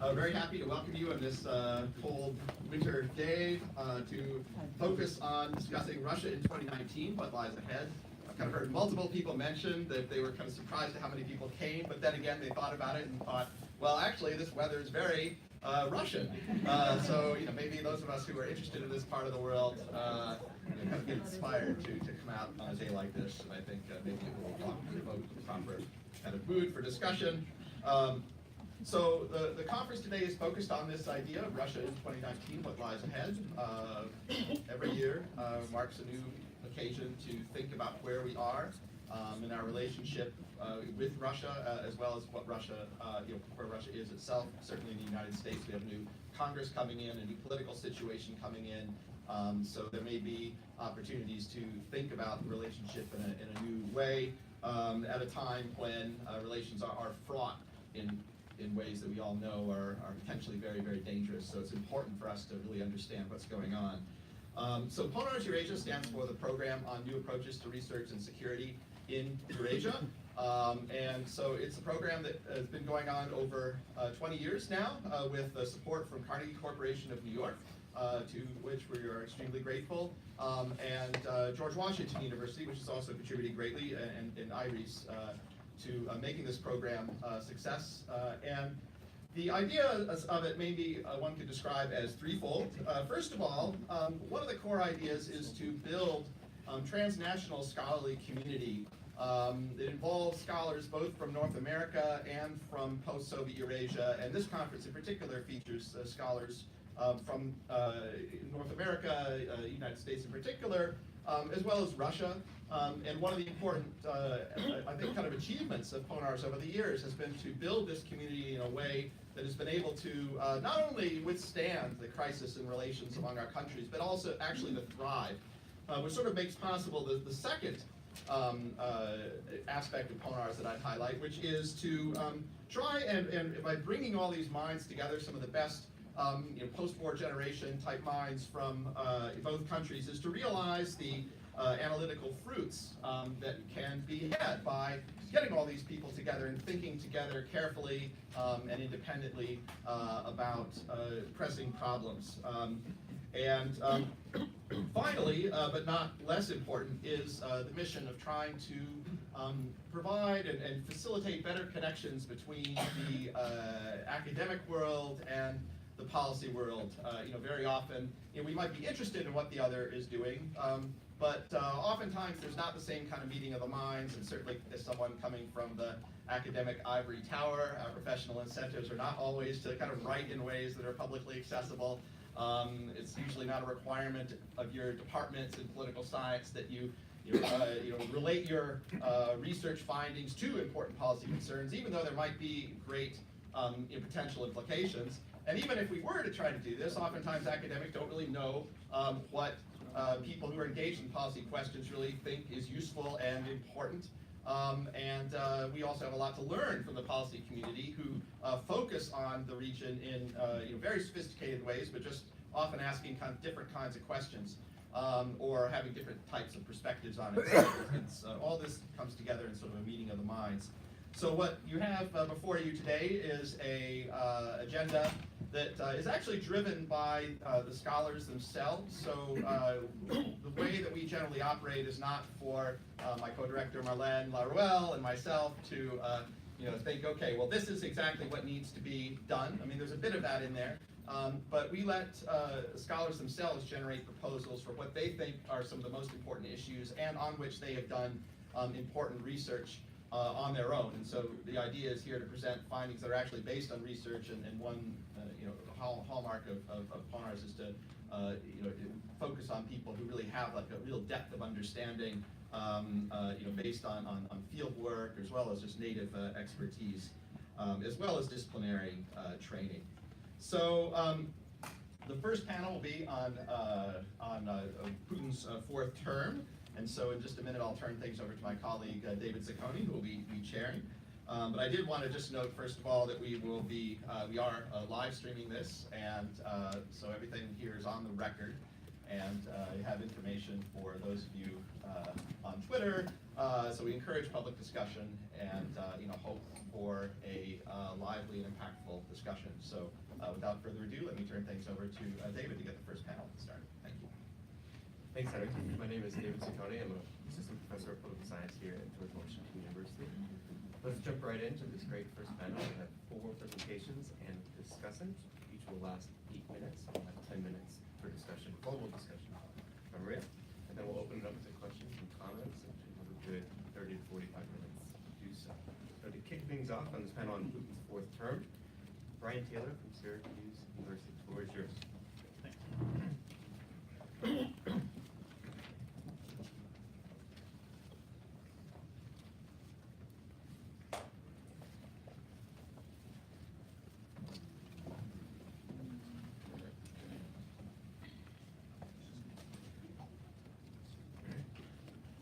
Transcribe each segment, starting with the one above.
Very happy to welcome you on this cold winter day to focus on discussing Russia in 2019, what lies ahead. I've kind of heard multiple people mention that they were kind of surprised at how many people came, but then again they thought about it and thought, well, actually this weather is very Russian. So maybe those of us who are interested in this part of the world kind of get inspired to come out on a day like this, and I think maybe it will provoke the proper kind of mood for discussion. So the conference today is focused on this idea of Russia in 2019, what lies ahead. Every year marks a new occasion to think about where we are in our relationship with Russia, as well as what Russia, where Russia is itself. Certainly in the United States, we have a new Congress coming in, a new political situation coming in. So there may be opportunities to think about the relationship in a new way at a time when relations are fraught in ways that we all know are potentially very, very dangerous. So it's important for us to really understand what's going on. So PONAR's Eurasia stands for the Program on New Approaches to Research and Security in Eurasia. And so it's a program that has been going on over 20 years now with support from Carnegie Corporation of New York, to which we are extremely grateful, and George Washington University, which has also contributed greatly, and IRES, to making this program a success. And the idea of it maybe one could describe as threefold. First of all, one of the core ideas is to build transnational scholarly community. It involves scholars both from North America and from post-Soviet Eurasia, and this conference in particular features scholars from North America, United States in particular, as well as Russia. And one of the important, I think, kind of achievements of PONAR's over the years has been to build this community in a way that has been able to not only withstand the crisis in relations among our countries, but also actually to thrive, which sort of makes possible the second aspect of PONAR's that I'd highlight, which is to try and by bringing all these minds together, some of the best post-war generation type minds from both countries, is to realize the analytical fruits that can be had by getting all these people together and thinking together carefully and independently about pressing problems. And finally, but not less important, is the mission of trying to provide and facilitate better connections between the academic world and the policy world. Very often we might be interested in what the other is doing, but oftentimes there's not the same kind of meeting of the minds, and certainly as someone coming from the academic ivory tower, our professional incentives are not always to kind of write in ways that are publicly accessible. It's usually not a requirement of your departments in political science that you relate your research findings to important policy concerns, even though there might be great potential implications. And even if we were to try to do this, oftentimes academics don't really know what people who are engaged in policy questions really think is useful and important. And we also have a lot to learn from the policy community, who focus on the region in very sophisticated ways, but just often asking kind of different kinds of questions, or having different types of perspectives on it. So all this comes together in sort of a meeting of the minds. So what you have before you today is a agenda that is actually driven by the scholars themselves. So the way that we generally operate is not for my co-director Marlene, Laruelle, and myself to think, okay, well, this is exactly what needs to be done. I mean, there's a bit of that in there, but we let scholars themselves generate proposals for what they think are some of the most important issues and on which they have done important research on their own. And so the idea is here to present findings that are actually based on research, and one hallmark of PONAR's is to focus on people who really have like a real depth of understanding, based on field work, as well as just native expertise, as well as disciplinary training. So the first panel will be on Putin's fourth term. And so in just a minute, I'll turn things over to my colleague, David Zacconi, who will be chairing. But I did want to just note, first of all, that we are live streaming this, and so everything here is on the record, and you have information for those of you on Twitter. So we encourage public discussion and hope for a lively and impactful discussion. So without further ado, let me turn things over to David to get the first panel started. Thank you. Thanks, Henry. My name is David Ciccone. I'm an assistant professor of political science here at George Washington University. Let's jump right into this great first panel. We have 4 presentations and discussants. Each will last 8 minutes. We'll have 10 minutes for discussion, formal discussion from Maria. And then we'll open it up to questions and comments, and we'll have a good 30 to 45 minutes to do so. So to kick things off on this panel on Putin's 4th term, Brian Taylor from Syracuse University. The floor is yours. Thanks.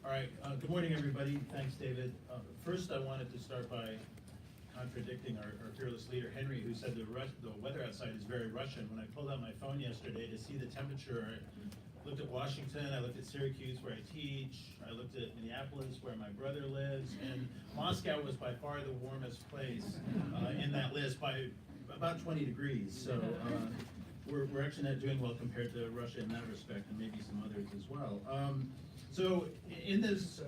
All right, good morning, everybody. Thanks, David. First, I wanted to start by contradicting our fearless leader, Henry, who said the weather outside is very Russian. When I pulled out my phone yesterday to see the temperature, I looked at Washington, I looked at Syracuse, where I teach, I looked at Minneapolis, where my brother lives, and Moscow was by far the warmest place in that list, by about 20 degrees. So we're actually not doing well compared to Russia in that respect, and maybe some others as well. So in this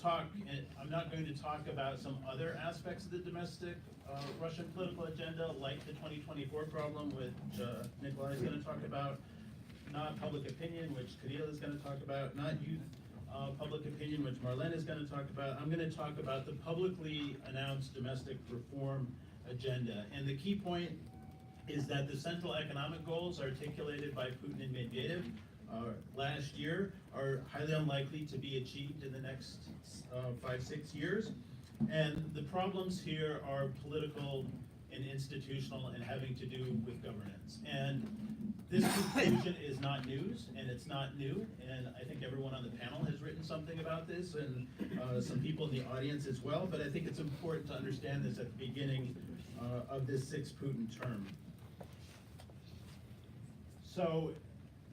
talk, I'm not going to talk about some other aspects of the domestic Russian political agenda, like the 2024 problem, which Nikolay is going to talk about, not public opinion, which Kirill is going to talk about, not youth public opinion, which Marlene is going to talk about. I'm going to talk about the publicly announced domestic reform agenda. And the key point is that the central economic goals articulated by Putin and Medvedev last year are highly unlikely to be achieved in the next 5-6 years. And the problems here are political and institutional and having to do with governance. And this conclusion is not news, and it's not new, and I think everyone on the panel has written something about this, and some people in the audience as well, but I think it's important to understand this at the beginning of this 6th Putin term. So,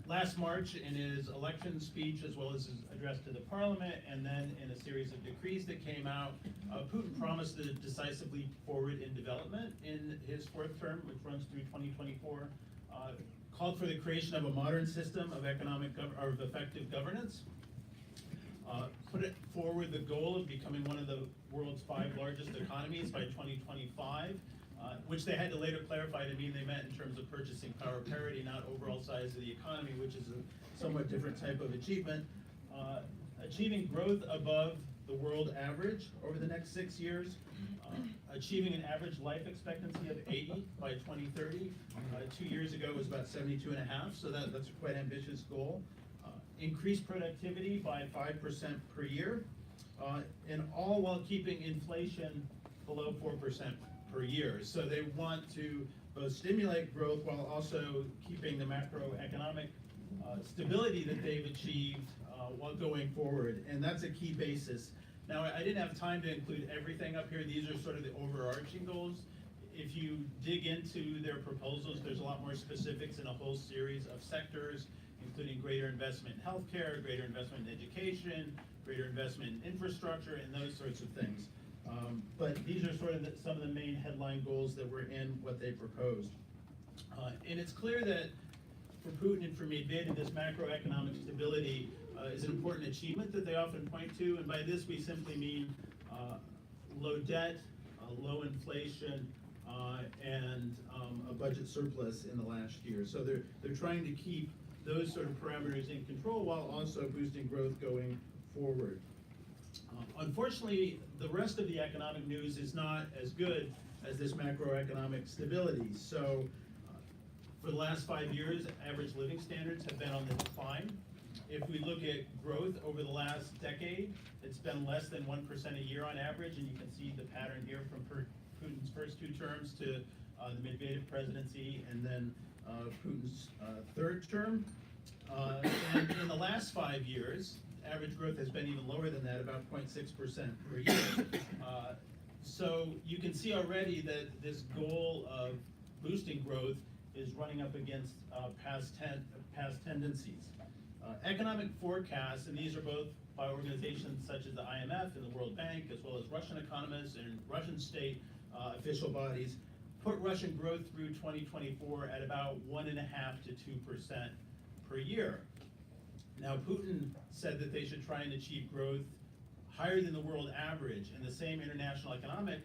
last March, in his election speech, as well as his address to the parliament, and then in a series of decrees that came out, Putin promised to decisively forward in development in his 4th term, which runs through 2024, called for the creation of a modern system of effective governance, put it forward the goal of becoming one of the world's 5 largest economies by 2025, which they had to later clarify to mean they meant in terms of purchasing power parity, not overall size of the economy, which is a somewhat different type of achievement. Achieving growth above the world average over the next 6 years, achieving an average life expectancy of 80 by 2030. 2 years ago it was about 72 and a half, so that's a quite ambitious goal. Increase productivity by 5% per year, and all while keeping inflation below 4% per year. So they want to both stimulate growth while also keeping the macroeconomic stability that they've achieved while going forward, and that's a key basis. Now, I didn't have time to include everything up here. These are sort of the overarching goals. If you dig into their proposals, there's a lot more specifics in a whole series of sectors, including greater investment in healthcare, greater investment in education, greater investment in infrastructure, and those sorts of things. But these are sort of some of the main headline goals that were in what they proposed. And it's clear that for Putin and for Medvedev, this macroeconomic stability is an important achievement that they often point to, and by this we simply mean low debt, low inflation, and a budget surplus in the last year. So they're trying to keep those sort of parameters in control while also boosting growth going forward. Unfortunately, the rest of the economic news is not as good as this macroeconomic stability. So for the last 5 years, average living standards have been on the decline. If we look at growth over the last decade, it's been less than 1% a year on average, and you can see the pattern here from Putin's first 2 terms to the Medvedev presidency, and then Putin's 3rd term. And in the last 5 years, average growth has been even lower than that, about 0.6% per year. So you can see already that this goal of boosting growth is running up against past tendencies. Economic forecasts, and these are both by organizations such as the IMF and the World Bank, as well as Russian economists and Russian state official bodies, put Russian growth through 2024 at about 1.5% to 2% per year. Now, Putin said that they should try and achieve growth higher than the world average, and the same international economic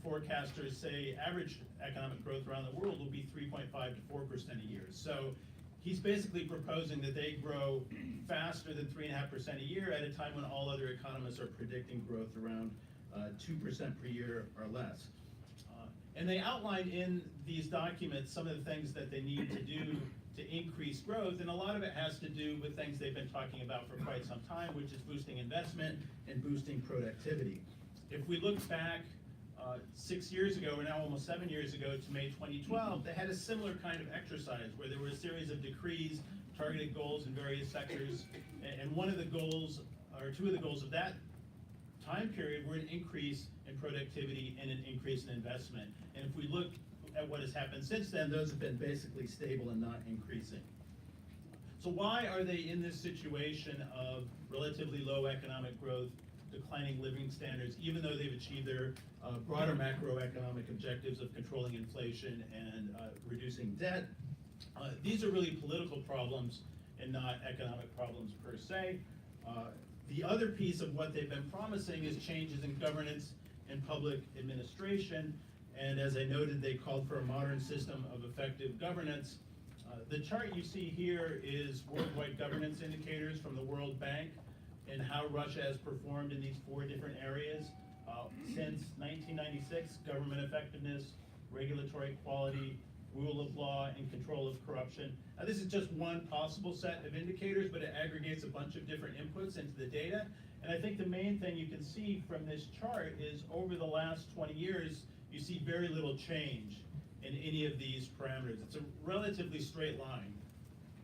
forecasters say average economic growth around the world will be 3.5% to 4% a year. So he's basically proposing that they grow faster than 3.5% a year at a time when all other economists are predicting growth around 2% per year or less. And they outline in these documents some of the things that they need to do to increase growth, and a lot of it has to do with things they've been talking about for quite some time, which is boosting investment and boosting productivity. If we look back 6 years ago, or now almost 7 years ago, to May 2012, they had a similar kind of exercise where there were a series of decrees, targeted goals in various sectors, and one of the goals, or two of the goals of that time period were an increase in productivity and an increase in investment. And if we look at what has happened since then, those have been basically stable and not increasing. So why are they in this situation of relatively low economic growth, declining living standards, even though they've achieved their broader macroeconomic objectives of controlling inflation and reducing debt? These are really political problems and not economic problems per se. The other piece of what they've been promising is changes in governance and public administration. And as I noted, they called for a modern system of effective governance. The chart you see here is worldwide governance indicators from the World Bank and how Russia has performed in these 4 different areas. Since 1996, government effectiveness, regulatory quality, rule of law, and control of corruption. Now, this is just one possible set of indicators, but it aggregates a bunch of different inputs into the data. And I think the main thing you can see from this chart is over the last 20 years, you see very little change in any of these parameters. It's a relatively straight line.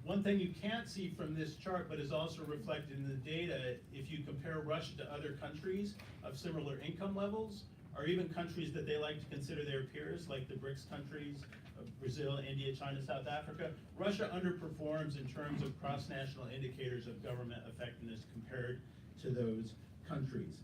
One thing you can't see from this chart, but is also reflected in the data, if you compare Russia to other countries of similar income levels, or even countries that they like to consider their peers, like the BRICS countries, Brazil, India, China, South Africa, Russia underperforms in terms of cross-national indicators of government effectiveness compared to those countries.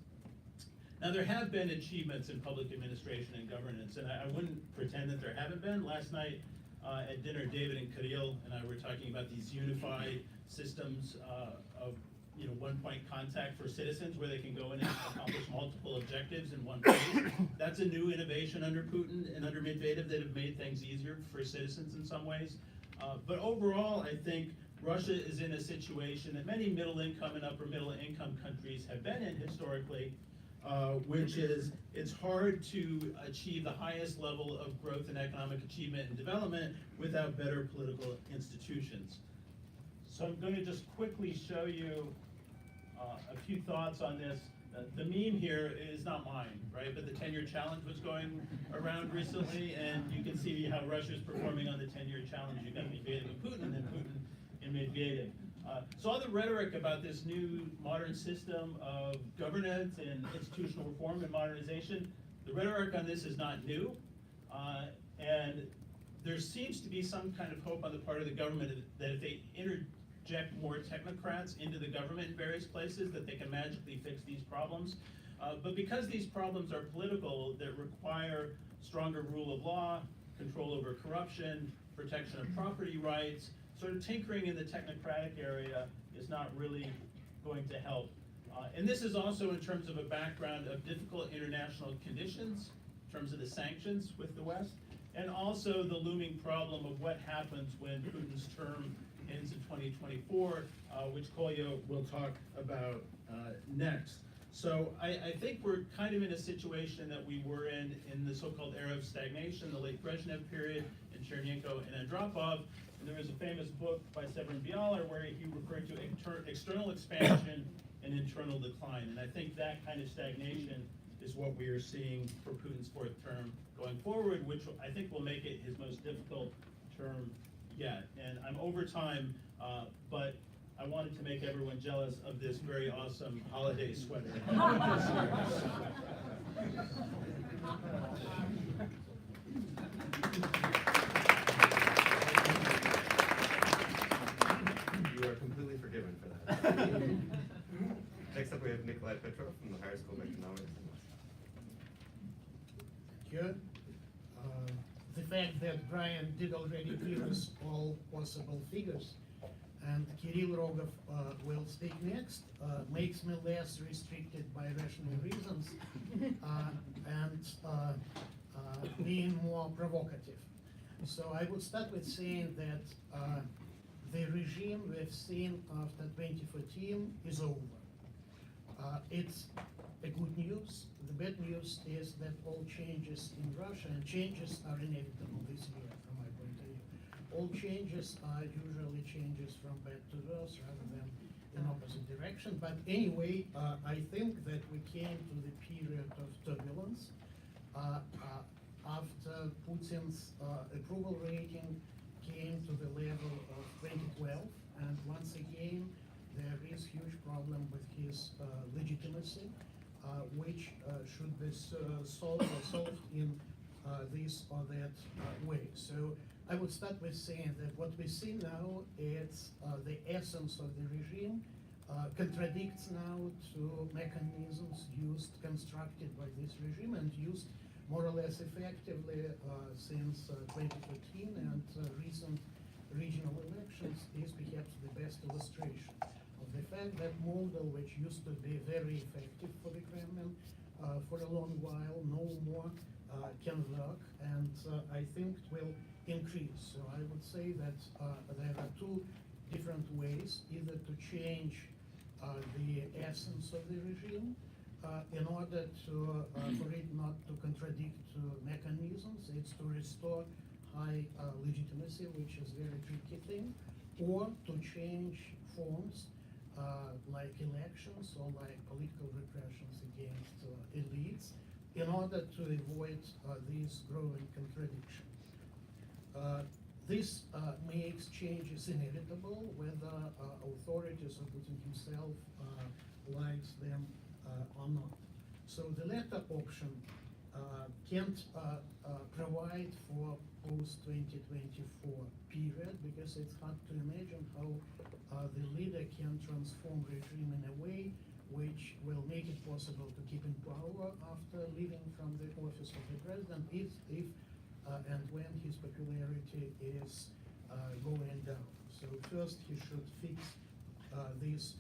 Now, there have been achievements in public administration and governance, and I wouldn't pretend that there haven't been. Last night at dinner, David and Kirill and I were talking about these unified systems of one-point contact for citizens where they can go in and accomplish multiple objectives in one place. That's a new innovation under Putin and under Medvedev that have made things easier for citizens in some ways. But overall, I think Russia is in a situation that many middle-income and upper-middle-income countries have been in historically, which is it's hard to achieve the highest level of growth and economic achievement and development without better political institutions. So I'm going to just quickly show you a few thoughts on this. The meme here is not mine, right? But the 10-year challenge was going around recently, and you can see how Russia's performing on the 10-year challenge. You've got Medvedev and Putin, and then Putin and Medvedev. So all the rhetoric about this new modern system of governance and institutional reform and modernization, the rhetoric on this is not new. And there seems to be some kind of hope on the part of the government that if they interject more technocrats into the government in various places, that they can magically fix these problems. But because these problems are political, that require stronger rule of law, control over corruption, protection of property rights, sort of tinkering in the technocratic area is not really going to help. And this is also in terms of a background of difficult international conditions, in terms of the sanctions with the West, and also the looming problem of what happens when Putin's term ends in 2024, which Kolya will talk about next. So I think we're kind of in a situation that we were in the so-called era of stagnation, the late Brezhnev period, and Chernenko and Andropov. And there was a famous book by Severin Bialer where he referred to external expansion and internal decline. And I think that kind of stagnation is what we are seeing for Putin's 4th term going forward, which I think will make it his most difficult term yet. And I'm over time, but I wanted to make everyone jealous of this very awesome holiday sweater. You are completely forgiven for that. Next up, we have Nikolay Petrov from the Higher School of Economics. Thank you. fact that Brian did already give us all possible figures, and Kirill Rogov will speak next, makes me less restricted by rational reasons and being more provocative. So I would start with saying that the regime we've seen after 2014 is over. It's a good news. The bad news is that all changes in Russia, and changes are inevitable this year from my point of view. All changes are usually changes from bad to worse rather than in opposite direction. But anyway, I think that we came to the period of turbulence after Putin's approval rating came to the level of 2012, and once again there is huge problem with his legitimacy, which should be solved in this or that way. So I would start with saying that what we see now is the essence of the regime contradicts now to mechanisms constructed by this regime and used more or less effectively since 2014, and recent regional elections is perhaps the best illustration of the fact that model, which used to be very effective for the Kremlin for a long while, no more can work, and I think it will increase. So I would say that there are two different ways, either to change the essence of the regime in order to for it not to contradict mechanisms, it's to restore high legitimacy, which is a very tricky thing, or to change forms like elections or like political repressions against elites in order to avoid these growing contradictions. This makes changes inevitable, whether authorities or Putin himself likes them or not. So the latter option can't provide for post-2024 period, because it's hard to imagine how the leader can transform regime in a way which will make it possible to keep in power after leaving from the office of the president if and when his popularity is going down. So first he should fix this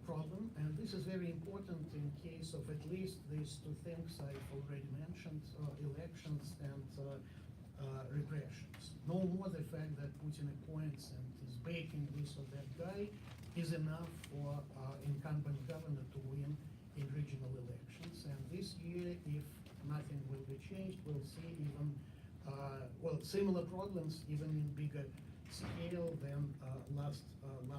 problem, and this is very important in case of at least these two things I've already mentioned, elections and repressions. No more the fact that Putin appoints and is backing this or that guy is enough for incumbent governor to win in regional elections. And this year, if nothing will be changed, we'll see even similar problems even in bigger scale than last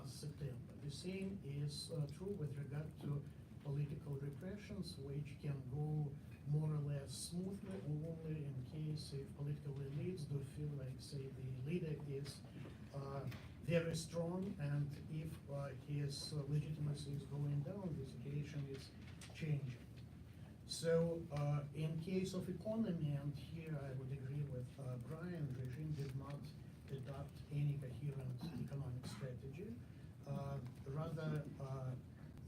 September. The same is true with regard to political repressions, which can go more or less smoothly only in case if political elites do feel like, say, the leader is very strong, and if his legitimacy is going down, the situation is changing. So in case of economy, and here I would agree with Brian, the regime did not adopt any coherent economic strategy. Rather,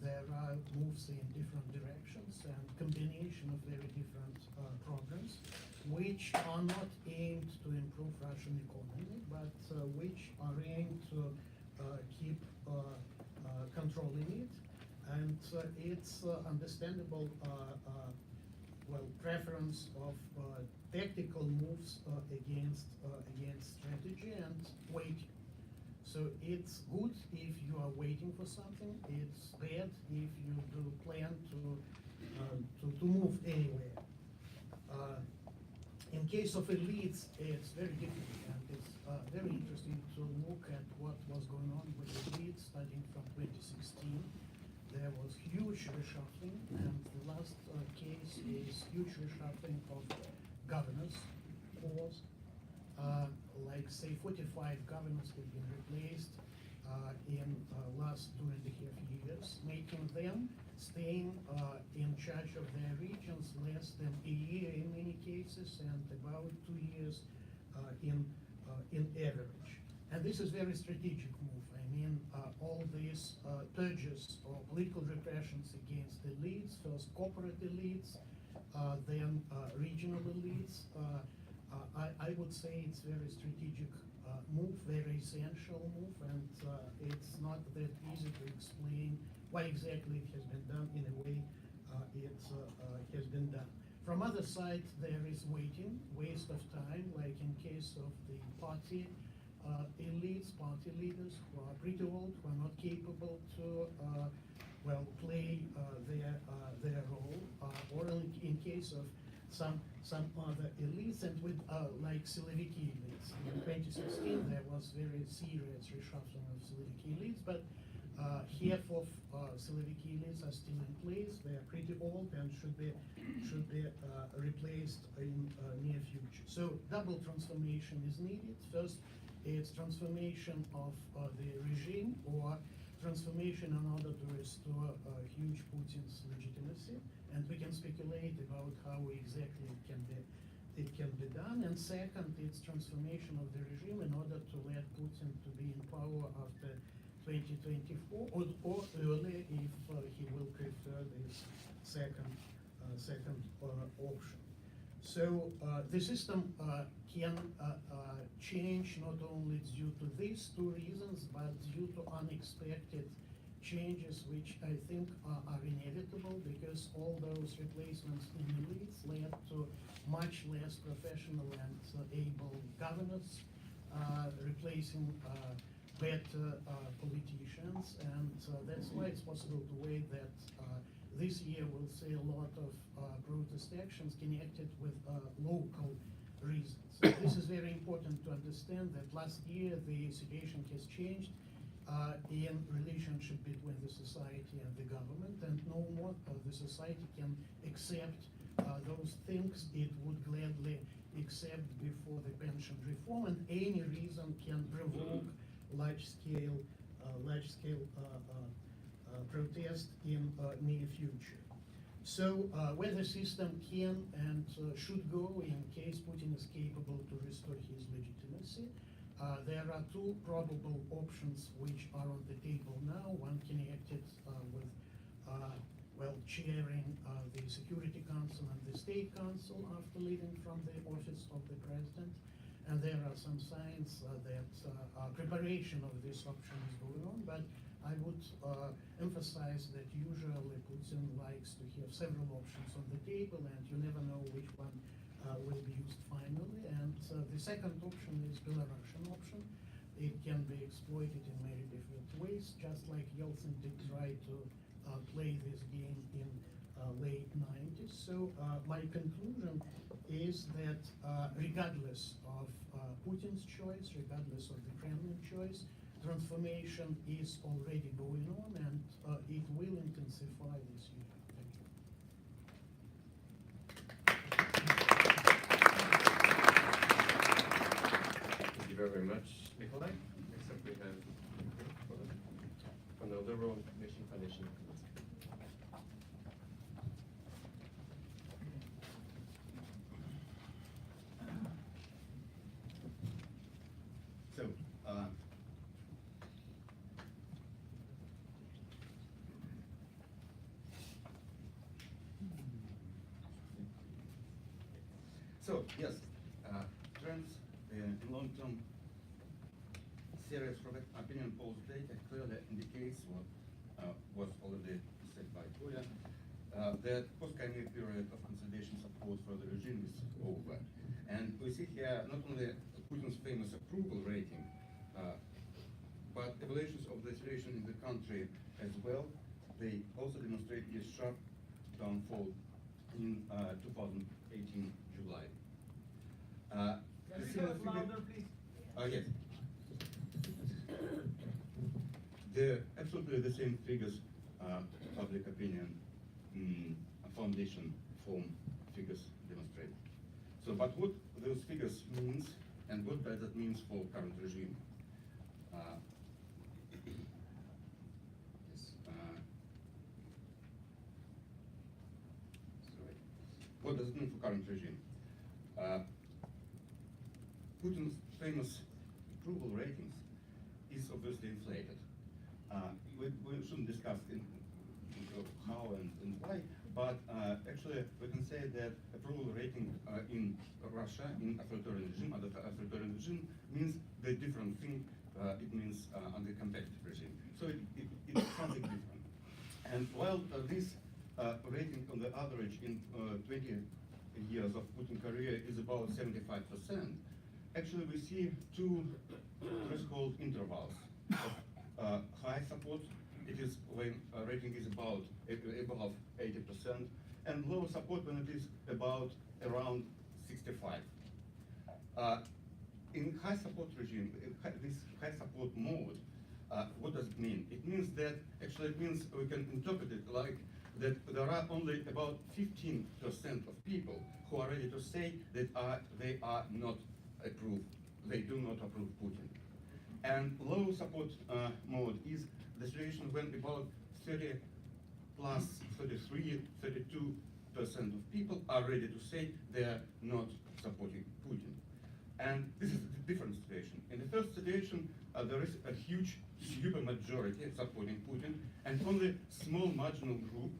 there are moves in different directions and combination of very different programs, which are not aimed to improve Russian economy, but which are aimed to keep controlling it. And it's understandable preference of tactical moves against strategy and waiting. So it's good if you are waiting for something. It's bad if you do plan to move anywhere. In case of elites, it's very different, and it's very interesting to look at what was going on with elites starting from 2016. There was huge reshuffling, and the last case is huge reshuffling of governors' corps. Like say 45 governors have been replaced in last 2.5 years, making them staying in charge of their regions less than a year in many cases, and about 2 years in average. And this is very strategic move. I mean, all these purges or political repressions against elites, first corporate elites, then regional elites, I would say it's very strategic move, very essential move, and it's not that easy to explain why exactly it has been done in a way it has been done. From other side, there is waiting, waste of time, like in case of the party elites, party leaders who are pretty old, who are not capable to play their role, or in case of some other elites, and with like Siloviki elites. In 2016, there was very serious reshuffling of Siloviki elites, but half of Siloviki elites are still in place. They are pretty old and should be replaced in near future. So double transformation is needed. First, it's transformation of the regime, or transformation in order to restore huge Putin's legitimacy, and we can speculate about how exactly it can be done. And second, it's transformation of the regime in order to let Putin to be in power after 2024, or earlier if he will prefer this second option. So the system can change not only due to these two reasons, but due to unexpected changes, which I think are inevitable, because all those replacements in elites led to much less professional and able governors, replacing better politicians, and that's why it's possible to wait that this year we'll see a lot of protest actions connected with local reasons. So this is very important to understand that last year the situation has changed in relationship between the society and the government, and no more the society can accept those things it would gladly accept before the pension reform, and any reason can provoke large-scale protest in near future. So where the system can and should go in case Putin is capable to restore his legitimacy, there are two probable options which are on the table now. One connected with chairing the Security Council and the State Council after leaving from the office of the President. And there are some signs that preparation of this option is going on, but I would emphasize that usually Putin likes to have several options on the table, and you never know which one will be used finally. And the second option is Belarusian option. It can be exploited in many different ways, just like Yeltsin did try to play this game in late 90s. So my conclusion is that regardless of Putin's choice, regardless of the Kremlin choice, transformation is already going on, and it will intensify this year. Thank you very much, Nikolay. Next up we have from the Liberal Mission Foundation. So, yes, trends in long-term serious opinion polls data clearly indicates what was already said by Julia, that post-Crimea period of consolidation support for the regime is over. And we see here not only Putin's famous approval rating, but evaluations of the situation in the country as well. They also demonstrate a sharp downfall in 2018 July. Can you go louder, please? Yes. Absolutely the same figures public opinion foundation form figures demonstrate. So, but what those figures means, and what does that means for current regime? What does it mean for current regime? Putin's famous approval ratings is obviously inflated. We shouldn't discuss how and why, but actually we can say that approval rating in Russia, in authoritarian regime, under the authoritarian regime, means the different thing. It means under competitive regime. So it's something different. And while this rating on the average in 20 years of Putin career is about 75%, actually we see two threshold intervals of high support. It is when rating is about above 80%, and low support when it is about around 65. In high support regime, this high support mode, what does it mean? It means that, actually it means we can interpret it like that there are only about 15% of people who are ready to say that they are not approved, they do not approve Putin. And low support mode is the situation when about 30 plus 33, 32% of people are ready to say they are not supporting Putin. And this is a different situation. In the first situation, there is a huge super majority supporting Putin, and only small marginal group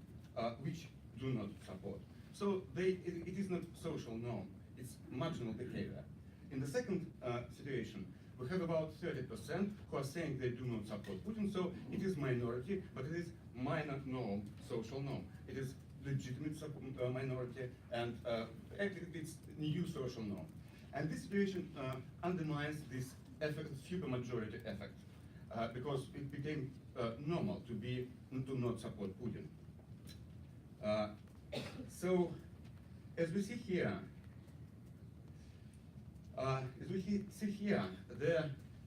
which do not support. So it is not social norm, it's marginal behavior. In the second situation, we have about 30% who are saying they do not support Putin, so it is minority, but it is minor norm, social norm. It is legitimate minority, and it's new social norm. And this situation undermines this effect, supermajority effect, because it became normal to not support Putin. So, as we see here,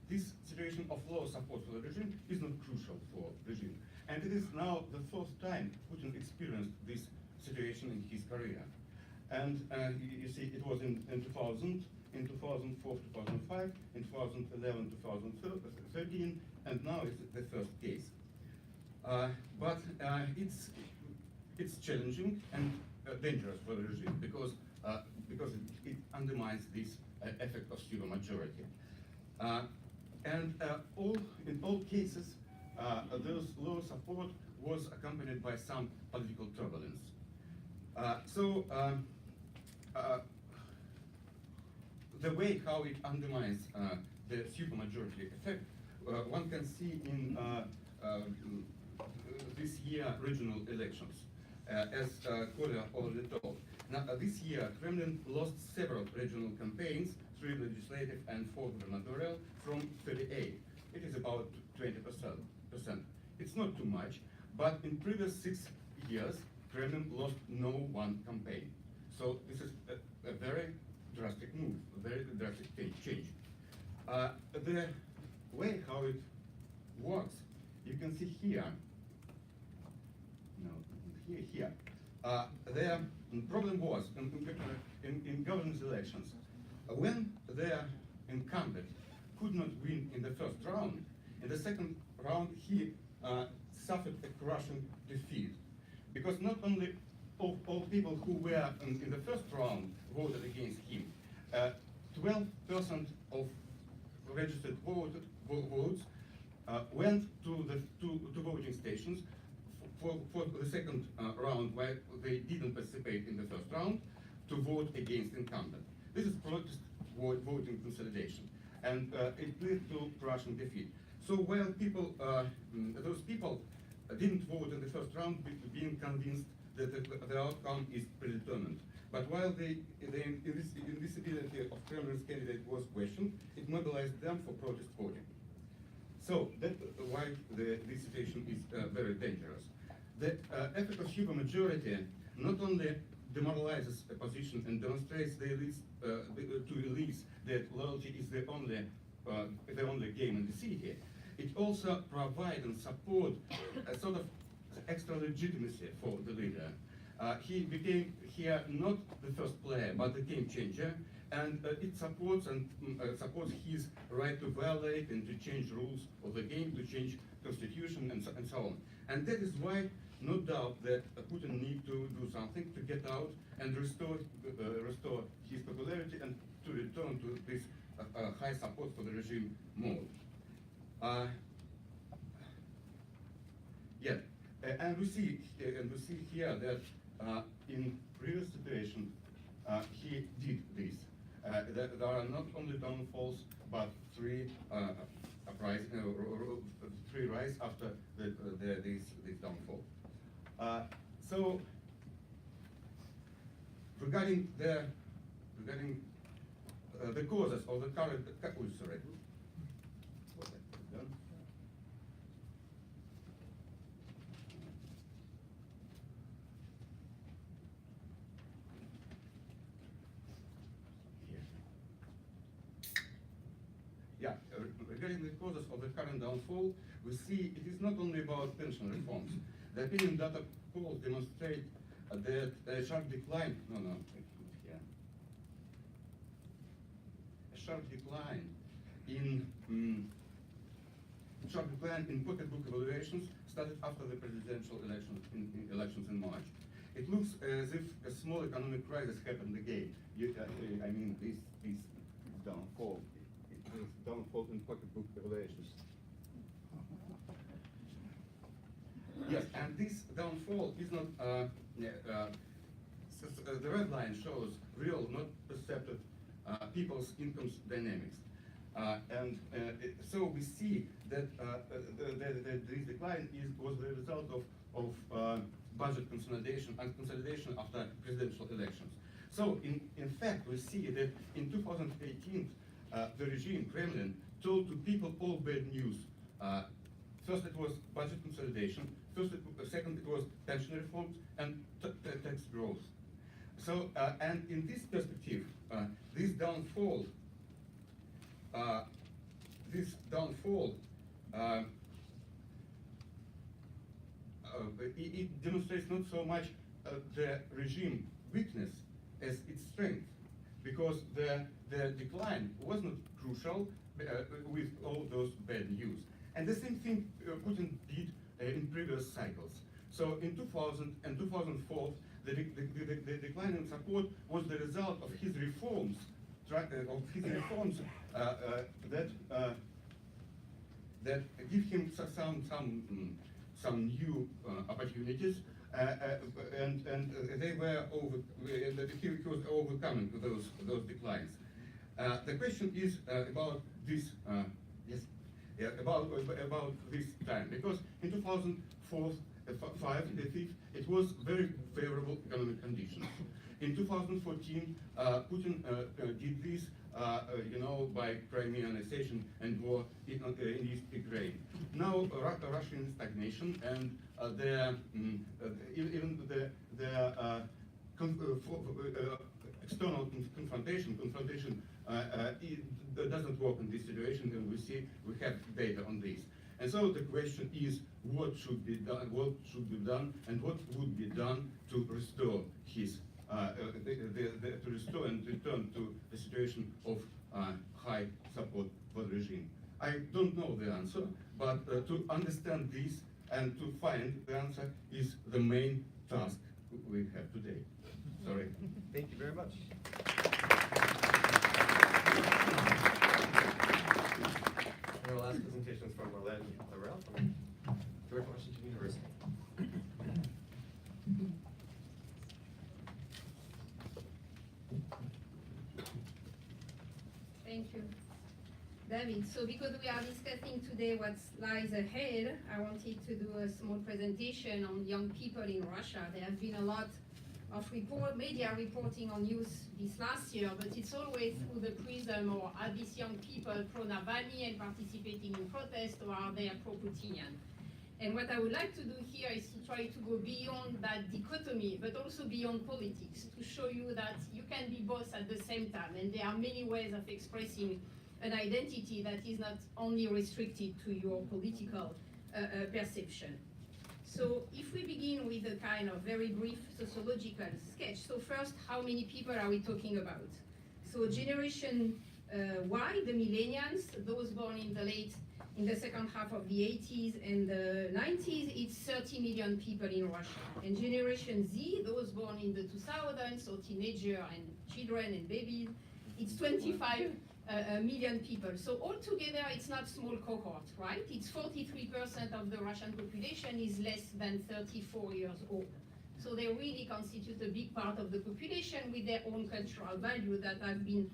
this situation of low support for the regime is not crucial for regime, and it is now the first time Putin experienced this situation in his career. And you see, it was in 2000, in 2004, 2005, in 2011, 2013, and now it's the first case. But it's challenging and dangerous for the regime because it undermines this effect of supermajority. And in all cases, those low support was accompanied by some political turbulence. The way how it undermines the supermajority effect, one can see in this year regional elections, as Kolya already told. Now, this year, Kremlin lost several regional campaigns, 3 legislative and 4 gubernatorial, from 38. It is about 20%. It's not too much, but in previous 6 years, Kremlin lost no one campaign. So this is a very drastic move, a very drastic change. The way how it works, you can see here. No, here. The problem was in government elections, when the incumbent could not win in the first round, in the second round he suffered a crushing defeat, because not only all people who were in the first round voted against him, 12% of registered votes went to voting stations for the second round, where they didn't participate in the first round, to vote against incumbent. This is protest voting consolidation, and it led to crushing defeat. So while those people didn't vote in the first round, being convinced that the outcome is predetermined. But while the invisibility of Kremlin's candidate was questioned, it mobilized them for protest voting. So that's why this situation is very dangerous. The effect of supermajority not only demoralizes a position and demonstrates to elites that loyalty is the only game in the city, it also provides and supports a sort of extra legitimacy for the leader. He became here not the first player, but the game changer, and it supports his right to violate and to change rules of the game, to change constitution and so on. And that is why, no doubt, that Putin needs to do something to get out and restore his popularity and to return to this high support for the regime mode. And we see here that in previous situation, he did this. There are not only downfalls, but three three rise after this downfall. So regarding the causes of the current, sorry. Yeah, regarding the causes of the current downfall, we see it is not only about pension reforms. The opinion data polls demonstrate that a sharp decline, a sharp decline in pocketbook evaluations started after the presidential elections in March. It looks as if a small economic crisis happened again. I mean, this downfall. Downfall in pocketbook evaluations. Yes, and this downfall is not, the red line shows real, not perceptive, people's incomes dynamics. So we see that this decline was the result of budget consolidation and consolidation after presidential elections. So in fact, we see that in 2018, the regime, Kremlin, told to people all bad news. First it was budget consolidation, second it was pension reforms, and tax growth. So, and in this perspective, this downfall it demonstrates not so much the regime weakness as its strength, because the decline was not crucial with all those bad news. And the same thing Putin did in previous cycles. So in 2000 and 2004, the decline in support was the result of his reforms, that give him some new opportunities, and they were he was overcoming those declines. The question is about this. Yes. Yeah, about this time, because in 2004, 5, it was very favorable economic conditions. In 2014, Putin did this, by Crimea annexation and war in East Ukraine. Now Russia in stagnation, and even the external confrontation it doesn't work in this situation, and we have data on this. And so the question is, what should be done, and what would be done to restore his, to restore and return to the situation of high support for the regime. I don't know the answer, but to understand this and to find the answer is the main task we have today. Sorry. Thank you very much. And our last presentation is from Marlene and Laruelle from George Washington University. Thank you, David. So because we are discussing today what lies ahead, I wanted to do a small presentation on young people in Russia. There has been a lot of media reporting on youth this last year, but it's always through the prism or are these young people pro-Navalny and participating in protests, or are they pro-Putinian? And what I would like to do here is to try to go beyond that dichotomy, but also beyond politics, to show you that you can be both at the same time, and there are many ways of expressing an identity that is not only restricted to your political perception. So if we begin with a kind of very brief sociological sketch. So first, how many people are we talking about? So generation Y, the millennials, those born in the second half of the 80s and the 90s, it's 30 million people in Russia. And generation Z, those born in the 2000s, so teenager and children and babies, it's 25 million people. So altogether, it's not small cohort, right? It's 43% of the Russian population is less than 34 years old. So they really constitute a big part of the population with their own cultural values that have been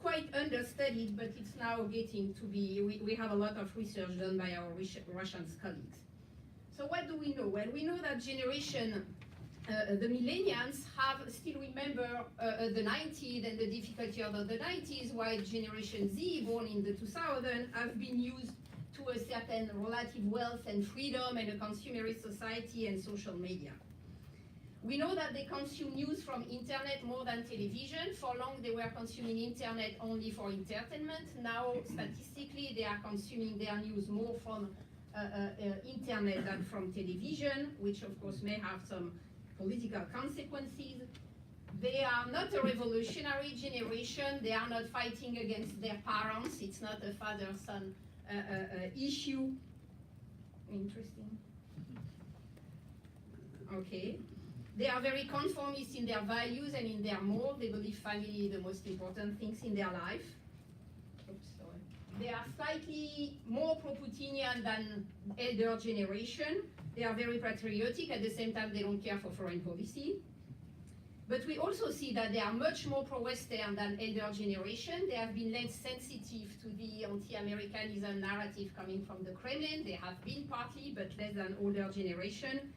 quite understudied, but it's now getting to be, we have a lot of research done by our Russian colleagues. So what do we know? Well, we know that the millennials still remember the 90s and the difficult years of the 90s, while Generation Z, born in the 2000s, have been used to a certain relative wealth and freedom and a consumerist society and social media. We know that they consume news from internet more than television. For long, they were consuming internet only for entertainment. Now, statistically, they are consuming their news more from internet than from television, which of course may have some political consequences. They are not a revolutionary generation. They are not fighting against their parents. It's not a father-son issue. Interesting. Okay. They are very conformist in their values and in their morals. They believe family is the most important things in their life. Oops, sorry. They are slightly more pro-Putinian than elder generation. They are very patriotic. At the same time, they don't care for foreign policy. But we also see that they are much more pro-Western than elder generation. They have been less sensitive to the anti-Americanism narrative coming from the Kremlin. They have been partly, but less than older generation.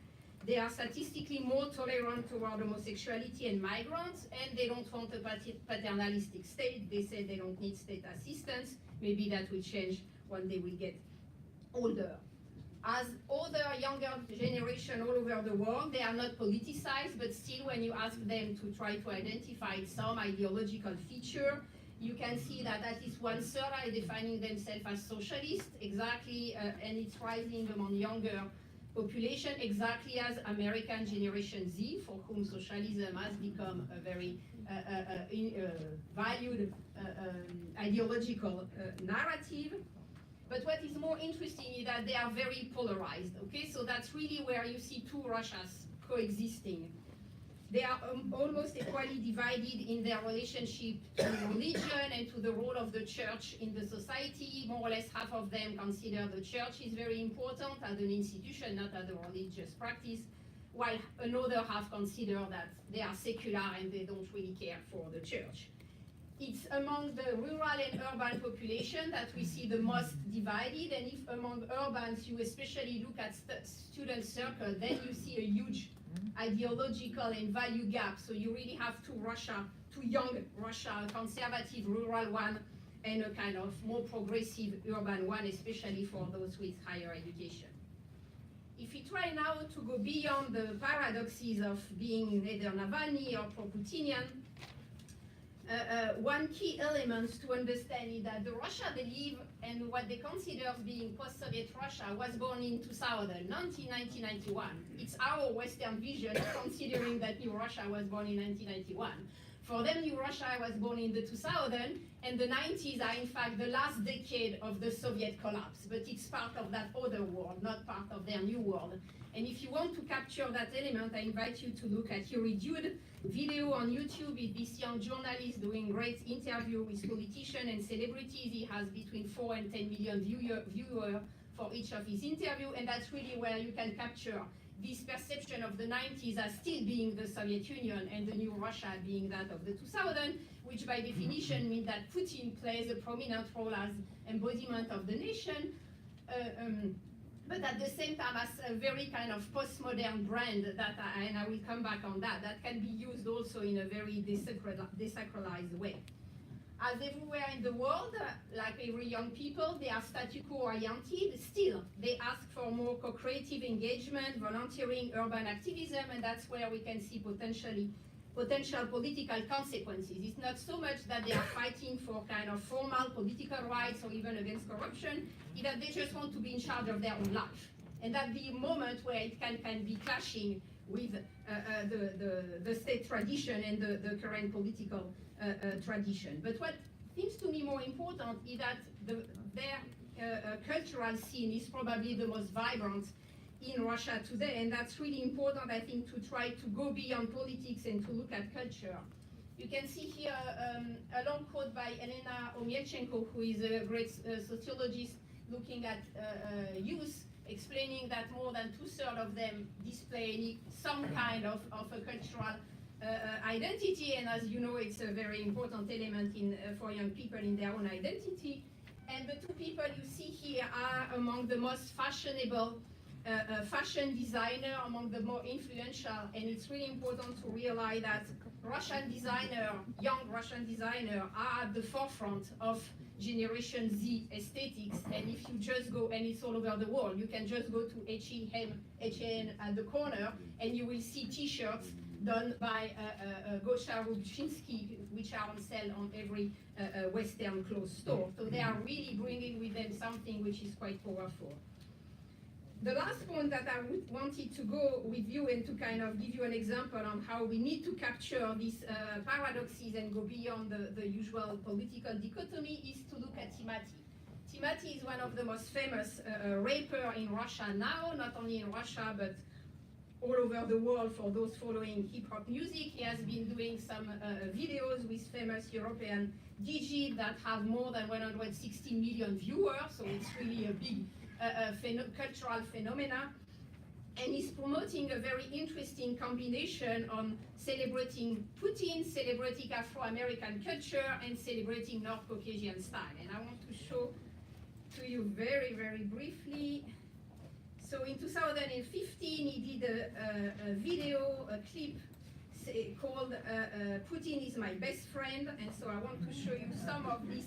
They are statistically more tolerant toward homosexuality and migrants, and they don't want a paternalistic state. They say they don't need state assistance. Maybe that will change when they will get older. As other younger generation all over the world, they are not politicized, but still when you ask them to try to identify some ideological feature, you can see that at least 1/3 are defining themselves as socialist, exactly, and it's rising among younger population, exactly as American Generation Z, for whom socialism has become a very valued ideological narrative. But what is more interesting is that they are very polarized, okay? So that's really where you see two Russias coexisting. They are almost equally divided in their relationship to religion and to the role of the church in the society. More or less half of them consider the church is very important as an institution, not as a religious practice, while another half consider that they are secular and they don't really care for the church. It's among the rural and urban population that we see the most divided, and if among urbans you especially look at student circle, then you see a huge ideological and value gap. So you really have two young Russia, a conservative rural one and a kind of more progressive urban one, especially for those with higher education. If we try now to go beyond the paradoxes of being either Navalny or pro-Putinian, one key element to understand is that the Russia they live and what they consider as being post-Soviet Russia was born in 2000, not in 1991. It's our Western vision considering that New Russia was born in 1991. For them, New Russia was born in the 2000s, and the 90s are in fact the last decade of the Soviet collapse, but it's part of that other world, not part of their new world. And if you want to capture that element, I invite you to look at Yuri Dude video on YouTube with this young journalist doing great interview with politicians and celebrities. He has between 4 and 10 million viewers for each of his interviews, and that's really where you can capture this perception of the 90s as still being the Soviet Union and the new Russia being that of the 2000s, which by definition means that Putin plays a prominent role as embodiment of the nation, but at the same time as a very kind of postmodern brand that, and I will come back on that, that can be used also in a very desacralized way. As everywhere in the world, like every young people, they are status quo oriented. Still, they ask for more co-creative engagement, volunteering, urban activism, and that's where we can see potential political consequences. It's not so much that they are fighting for kind of formal political rights or even against corruption, it's that they just want to be in charge of their own life. And that's the moment where it can be clashing with the state tradition and the current political tradition. But what seems to me more important is that their cultural scene is probably the most vibrant in Russia today, and that's really important, I think, to try to go beyond politics and to look at culture. You can see here a long quote by Elena Omielchenko, who is a great sociologist looking at youth, explaining that more than 2/3 of them display some kind of a cultural identity, and as you know, it's a very important element for young people in their own identity. And the two people you see here are among the most fashionable fashion designer, among the more influential, and it's really important to realize that young Russian designer are at the forefront of Generation Z aesthetics, and if you just go, and it's all over the world, you can just go to H&M at the corner, and you will see t-shirts done by Gosha Rubchinsky, which are on sale on every Western clothes store. So they are really bringing with them something which is quite powerful. The last point that I wanted to go with you and to kind of give you an example on how we need to capture these paradoxes and go beyond the usual political dichotomy is to look at Timati. Timati is one of the most famous rapper in Russia now, not only in Russia, but all over the world for those following hip-hop music. He has been doing some videos with famous European DJs that have more than 160 million viewers, so it's really a big cultural phenomena. And he's promoting a very interesting combination on celebrating Putin, celebrating Afro-American culture, and celebrating North Caucasian style. And I want to show to you very, very briefly. So in 2015, he did a video, a clip called Putin is my best friend. And so I want to show you some of this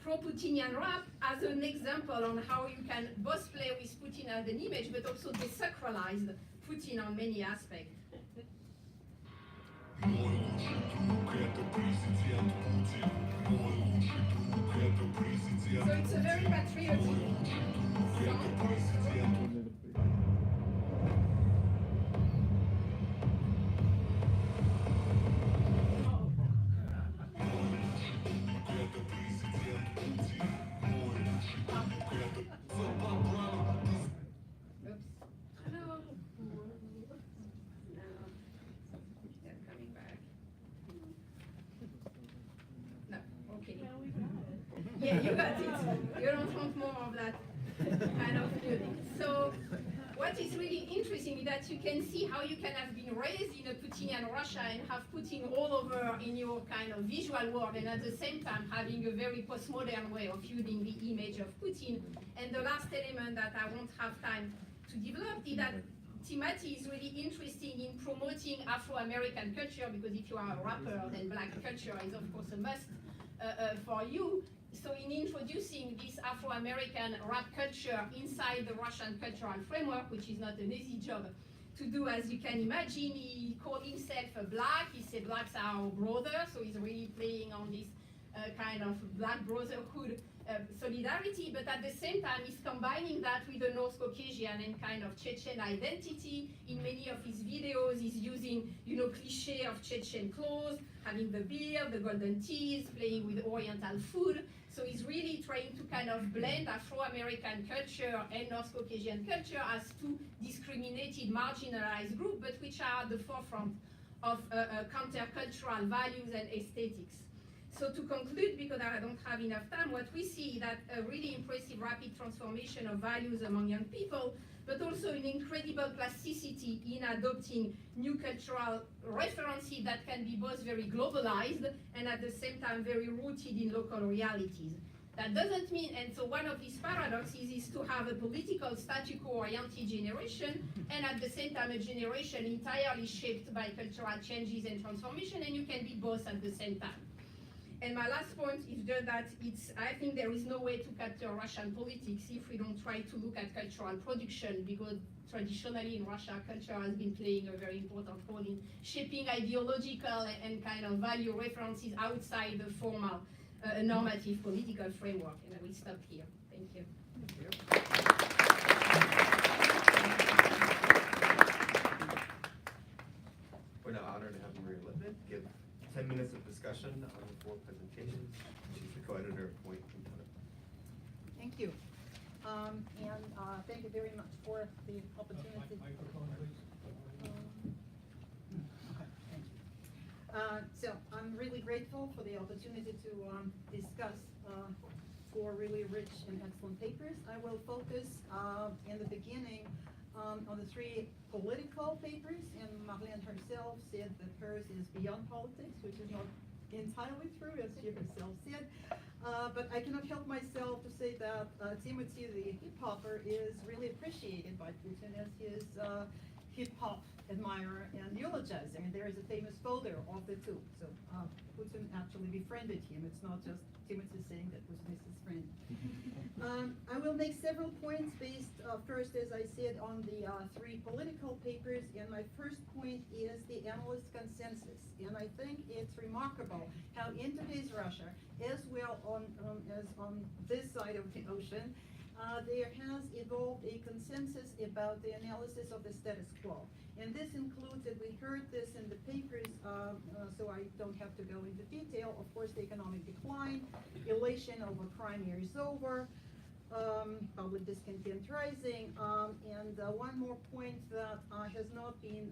pro-Putinian rap as an example on how you can both play with Putin as an image, but also desacralize Putin on many aspects. So it's a very patriotic song. Yeah, you got it. You don't want more of that kind of feeling. So what is really interesting is that you can see how you can have been raised in a Putinian Russia and have Putin all over in your kind of visual world, and at the same time having a very postmodern way of viewing the image of Putin. And the last element that I won't have time to develop is that Timati is really interesting in promoting Afro-American culture, because if you are a rapper, then black culture is of course a must for you. So in introducing this Afro-American rap culture inside the Russian cultural framework, which is not an easy job to do, as you can imagine, he called himself a black. He said blacks are our brother, so he's really playing on this kind of black brotherhood solidarity, but at the same time he's combining that with the North Caucasian and kind of Chechen identity. In many of his videos he's using, cliché of Chechen clothes, having the beard, the golden teeth, playing with Oriental food. So he's really trying to kind of blend Afro-American culture and North Caucasian culture as two discriminated, marginalized groups, but which are at the forefront of countercultural values and aesthetics. So to conclude, because I don't have enough time, what we see is that a really impressive rapid transformation of values among young people, but also an incredible plasticity in adopting new cultural references that can be both very globalized and at the same time very rooted in local realities. That doesn't mean, and so one of these paradoxes is to have a political statu quo-oriented generation and at the same time a generation entirely shaped by cultural changes and transformation, and you can be both at the same time. And my last point is just that I think there is no way to capture Russian politics if we don't try to look at cultural production, because traditionally in Russia, culture has been playing a very important role in shaping ideological and kind of value references outside the formal normative political framework. And I will stop here. Thank you. We're now honored to have Maria Lippman give 10 minutes of discussion on the 4 presentations. She's the co-editor of Point Component. Thank you. Thank you very much for the opportunity. Microphone, please. Thank you. So I'm really grateful for the opportunity to discuss for really rich and excellent papers. I will focus in the beginning on the three political papers, and Marlene herself said that hers is beyond politics, which is not entirely true, as she herself said. But I cannot help myself to say that Timothy the hip-hopper is really appreciated by Putin as his hip-hop admirer and eulogizer, and there is a famous photo of the two. So Putin actually befriended him. It's not just Timothy saying that Putin is his friend. I will make several points based first, as I said, on the three political papers, and my first point is the analyst consensus. And I think it's remarkable how in today's Russia, as well as on this side of the ocean, there has evolved a consensus about the analysis of the status quo. And this includes, and we heard this in the papers, so I don't have to go into detail, of course, the economic decline, elation over Crimea is over, public discontent rising, and one more point that has not been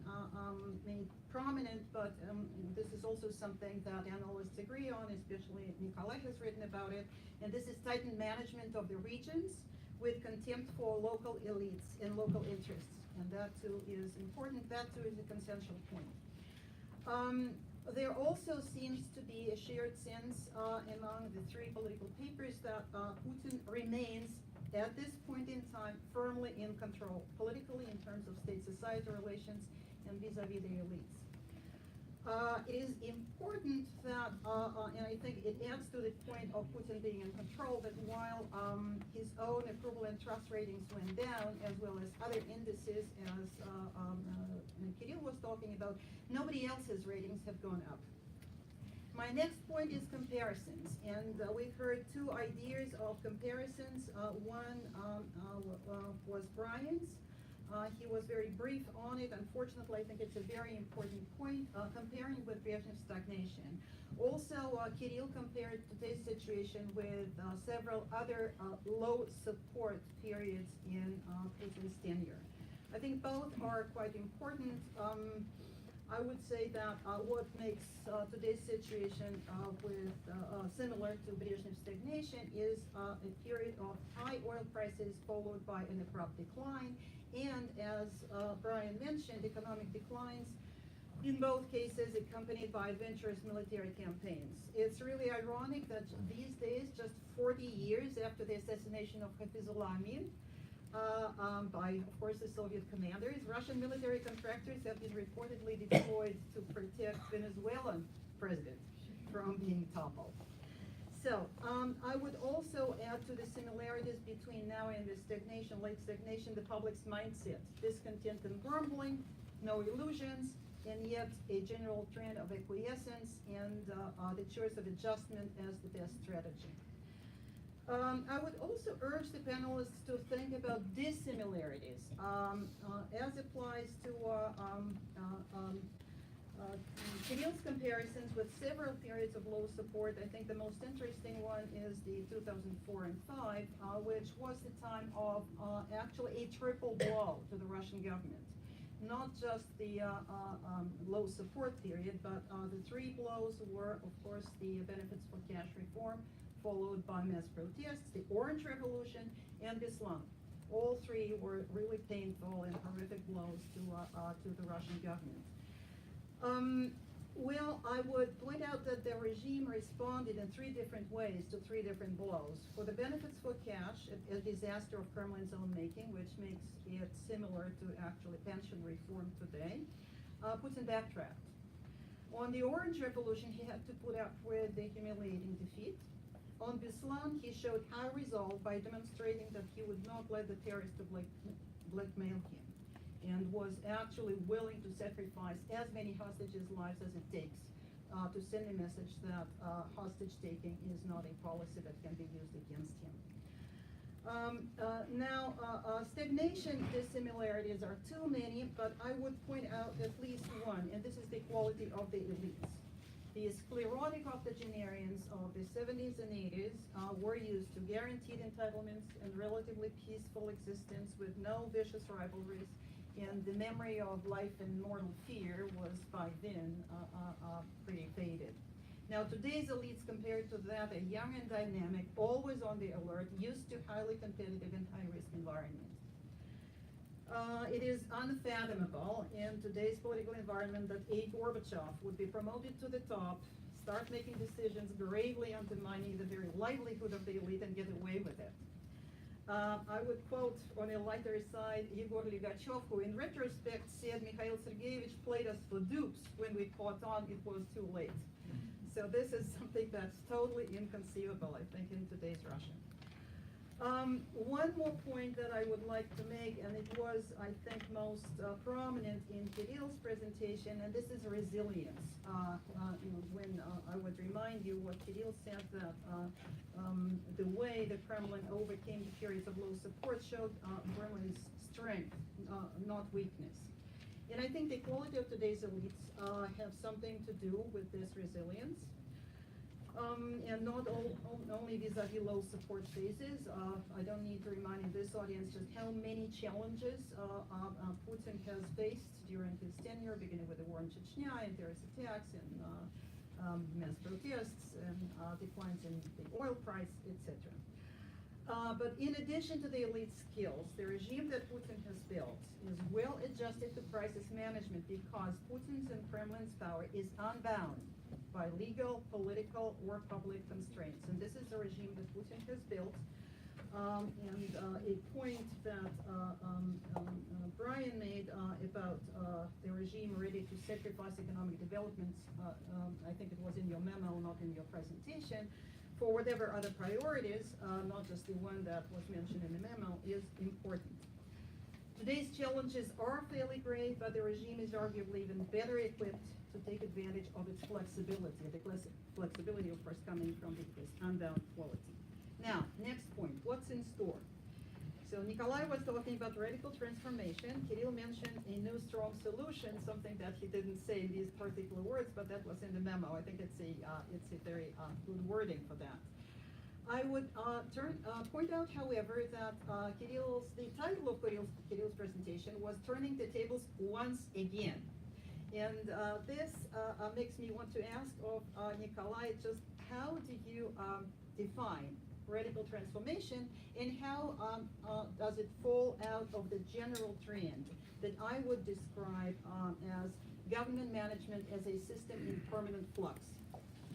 made prominent, but this is also something that analysts agree on, especially Nikolay has written about it, and this is tightened management of the regions with contempt for local elites and local interests. And that too is important, that too is a consensual point. There also seems to be a shared sense among the three political papers that Putin remains, at this point in time, firmly in control, politically in terms of state-society relations and vis-a-vis the elites. It is important that, and I think it adds to the point of Putin being in control, that while his own approval and trust ratings went down, as well as other indices, as Kirill was talking about, nobody else's ratings have gone up. My next point is comparisons, and we've heard two ideas of comparisons. One was Brian's. He was very brief on it. Unfortunately, I think it's a very important point, comparing with Brezhnev's stagnation. Also, Kirill compared today's situation with several other low support periods in Putin's tenure. I think both are quite important. I would say that what makes today's situation similar to Brezhnev's stagnation is a period of high oil prices followed by an abrupt decline. And as Brian mentioned, economic declines in both cases accompanied by adventurous military campaigns. It's really ironic that these days, just 40 years after the assassination of Hafizullah Amin, by, of course, the Soviet commanders, Russian military contractors have been reportedly deployed to protect Venezuelan president from being toppled. So, I would also add to the similarities between now and the stagnation, late stagnation, the public's mindset, discontent and grumbling, no illusions, and yet a general trend of acquiescence and the choice of adjustment as the best strategy. I would also urge the panelists to think about dissimilarities as applies to Kirill's comparisons with several periods of low support. I think the most interesting one is the 2004 and 5, which was the time of actually a triple blow to the Russian government. Not just the low support period, but the three blows were, of course, the benefits for cash reform, followed by mass protests, the Orange Revolution, and Islam. All three were really painful and horrific blows to the Russian government. Well, I would point out that the regime responded in three different ways to three different blows. For the benefits for cash, a disaster of Kremlin's own making, which makes it similar to actually pension reform today, Putin backtracked. On the Orange Revolution, he had to put up with the humiliating defeat. On Beslan, he showed high resolve by demonstrating that he would not let the terrorists blackmail him, and was actually willing to sacrifice as many hostages' lives as it takes to send a message that hostage-taking is not a policy that can be used against him. Stagnation dissimilarities are too many, but I would point out at least one, and this is the quality of the elites. The sclerotic octogenarians of the 70s and 80s were used to guaranteed entitlements and relatively peaceful existence with no vicious rivalries, and the memory of life and mortal fear was by then pretty faded. Now, today's elites compared to that are young and dynamic, always on the alert, used to highly competitive and high-risk environment. It is unfathomable in today's political environment that a Gorbachev would be promoted to the top, start making decisions gravely undermining the very livelihood of the elite and get away with it. I would quote on a lighter side Igor Ligachev, who in retrospect said Mikhail Sergeyevich played us for dupes. When we caught on, it was too late. So this is something that's totally inconceivable, I think, in today's Russia. One more point that I would like to make, and it was, I think, most prominent in Kirill's presentation, and this is resilience. When I would remind you what Kirill said, that the way the Kremlin overcame the periods of low support showed Kremlin's strength, not weakness. And I think the quality of today's elites have something to do with this resilience. And not only vis-a-vis low support phases. I don't need to remind in this audience just how many challenges Putin has faced during his tenure, beginning with the war in Chechnya and terrorist attacks and mass protests and declines in the oil price, etc. But in addition to the elite skills, the regime that Putin has built is well adjusted to crisis management because Putin's and Kremlin's power is unbound by legal, political, or public constraints. And this is the regime that Putin has built. And a point that Brian made about the regime ready to sacrifice economic developments, I think it was in your memo, not in your presentation, for whatever other priorities, not just the one that was mentioned in the memo, is important. Today's challenges are fairly grave, but the regime is arguably even better equipped to take advantage of its flexibility. The flexibility, of course, coming from this unbound quality. Now, next point, what's in store? So Nikolay was talking about radical transformation. Kirill mentioned a new strong solution, something that he didn't say in these particular words, but that was in the memo. I think it's a very good wording for that. I would point out, however, that the title of Kirill's presentation was Turning the Tables Once Again. And this makes me want to ask of Nikolay just how do you define radical transformation, and how does it fall out of the general trend that I would describe as government management as a system in permanent flux,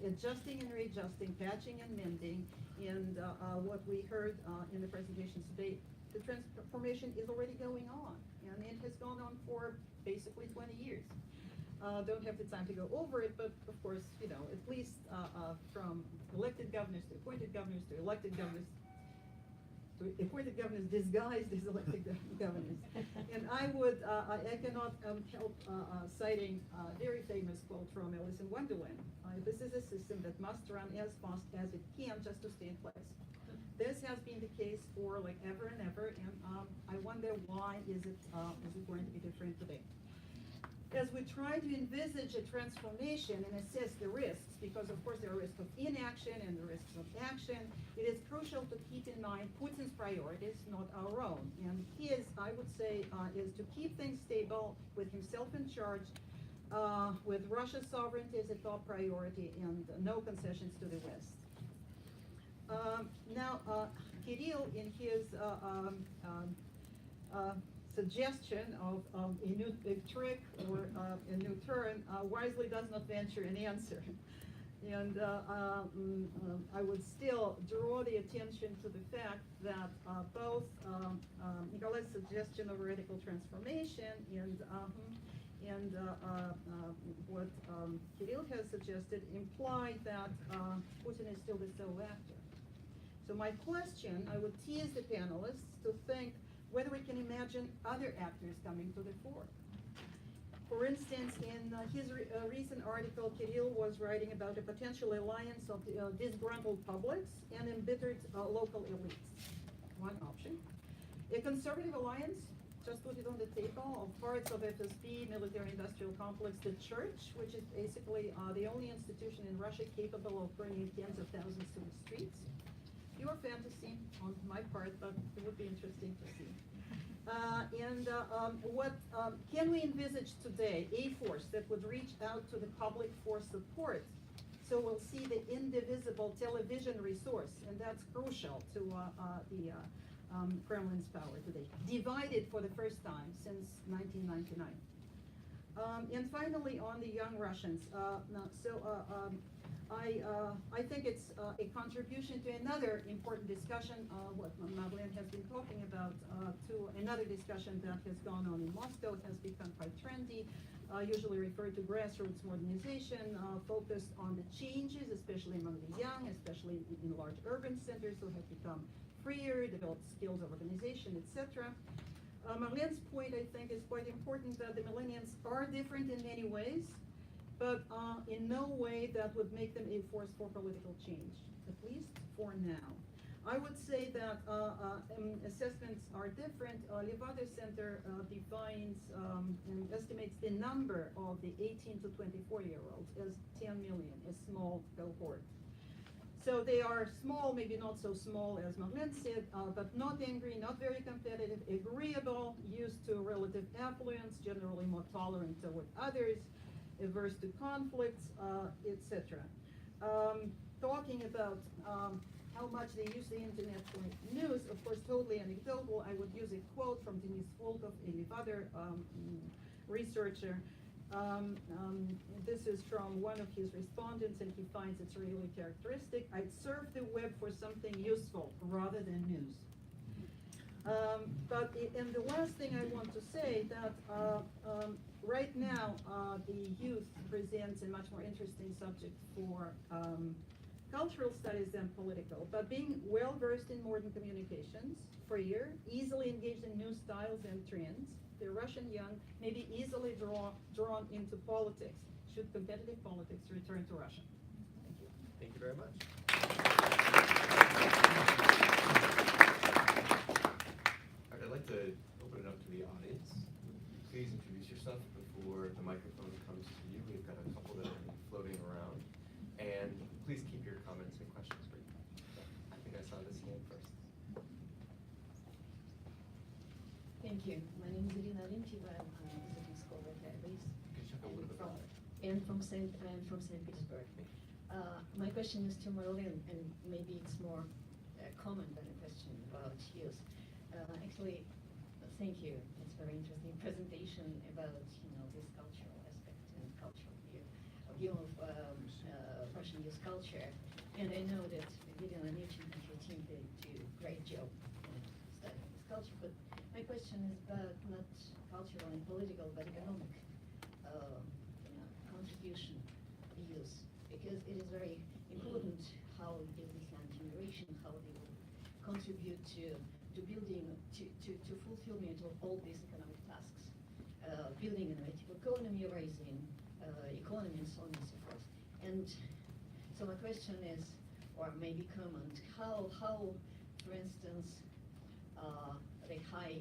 adjusting and readjusting, patching and mending, and what we heard in the presentations today, the transformation is already going on, and it has gone on for basically 20 years. Don't have the time to go over it, but of course, you know, at least from elected governors to appointed governors to elected governors to appointed governors disguised as elected governors. And I cannot help citing a very famous quote from Alice in Wonderland. This is a system that must run as fast as it can just to stay in place. This has been the case for like ever and ever, and I wonder why is it going to be different today? As we try to envisage a transformation and assess the risks, because of course there are risks of inaction and the risks of action, it is crucial to keep in mind Putin's priorities, not our own. And his, I would say, is to keep things stable with himself in charge, with Russia's sovereignty as a top priority and no concessions to the West. Now, Kirill, in his suggestion of a new trick or a new turn, wisely does not venture an answer. And I would still draw the attention to the fact that both Nikolay's suggestion of radical transformation and what Kirill has suggested imply that Putin is still the sole actor. So my question, I would tease the panelists to think whether we can imagine other actors coming to the fore. For instance, in his recent article, Kirill was writing about a potential alliance of disgruntled publics and embittered local elites. One option. A conservative alliance, just put it on the table, of parts of FSB, military-industrial complex, the church, which is basically the only institution in Russia capable of bringing tens of thousands to the streets. Pure fantasy on my part, but it would be interesting to see. What can we envisage today? A force that would reach out to the public for support, So we'll see the indivisible television resource, and that's crucial to the Kremlin's power today. Divided for the first time since 1999. And finally, on the young Russians, I think it's a contribution to another important discussion, what Marlene has been talking about, to another discussion that has gone on in Moscow, has become quite trendy, usually referred to grassroots modernization, focused on the changes, especially among the young, especially in large urban centers who have become freer, developed skills of organization, etc. Marlene's point, I think, is quite important, that the millennials are different in many ways, but in no way that would make them a force for political change, at least for now. I would say that assessments are different. Levada Center defines and estimates the number of the 18 to 24-year-olds as 10 million, a small cohort. So they are small, maybe not so small as Marlene said, but not angry, not very competitive, agreeable, used to relative affluence, generally more tolerant toward others, averse to conflicts, etc. Talking about how much they use the internet for news, of course, totally anecdotal. I would use a quote from Denis Volkov, a Levada researcher. This is from one of his respondents, and he finds it's really characteristic. I'd surf the web for something useful rather than news. And the last thing I want to say that right now the youth presents a much more interesting subject for cultural studies than political, but being well versed in modern communications, freer, easily engaged in new styles and trends, the Russian young may be easily drawn into politics, should competitive politics return to Russia. Thank you. Thank you very much. All right, I'd like to open it up to the audience. Please introduce yourself before the microphone comes to you. We've got a couple that are floating around. And please keep your comments and questions brief. I think I saw this hand first. Thank you. My name is Irina Linteva. I'm a visiting scholar at Leeds. Could you talk a little bit louder? And from St. Petersburg. My question is to Marlene, and maybe it's more common than a question about youth. Actually, thank you. It's a very interesting presentation about this cultural aspect and cultural view of Russian youth culture. And I know that Vivian and your team did do a great job in studying this culture. But my question is about not cultural and political, but economic contribution of youth, because it is very important how this young generation, how they will contribute to building, to fulfillment of all these economic tasks, building innovative economy, raising economy, and so on and so forth. And so my question is, or maybe comment, how for instance, the high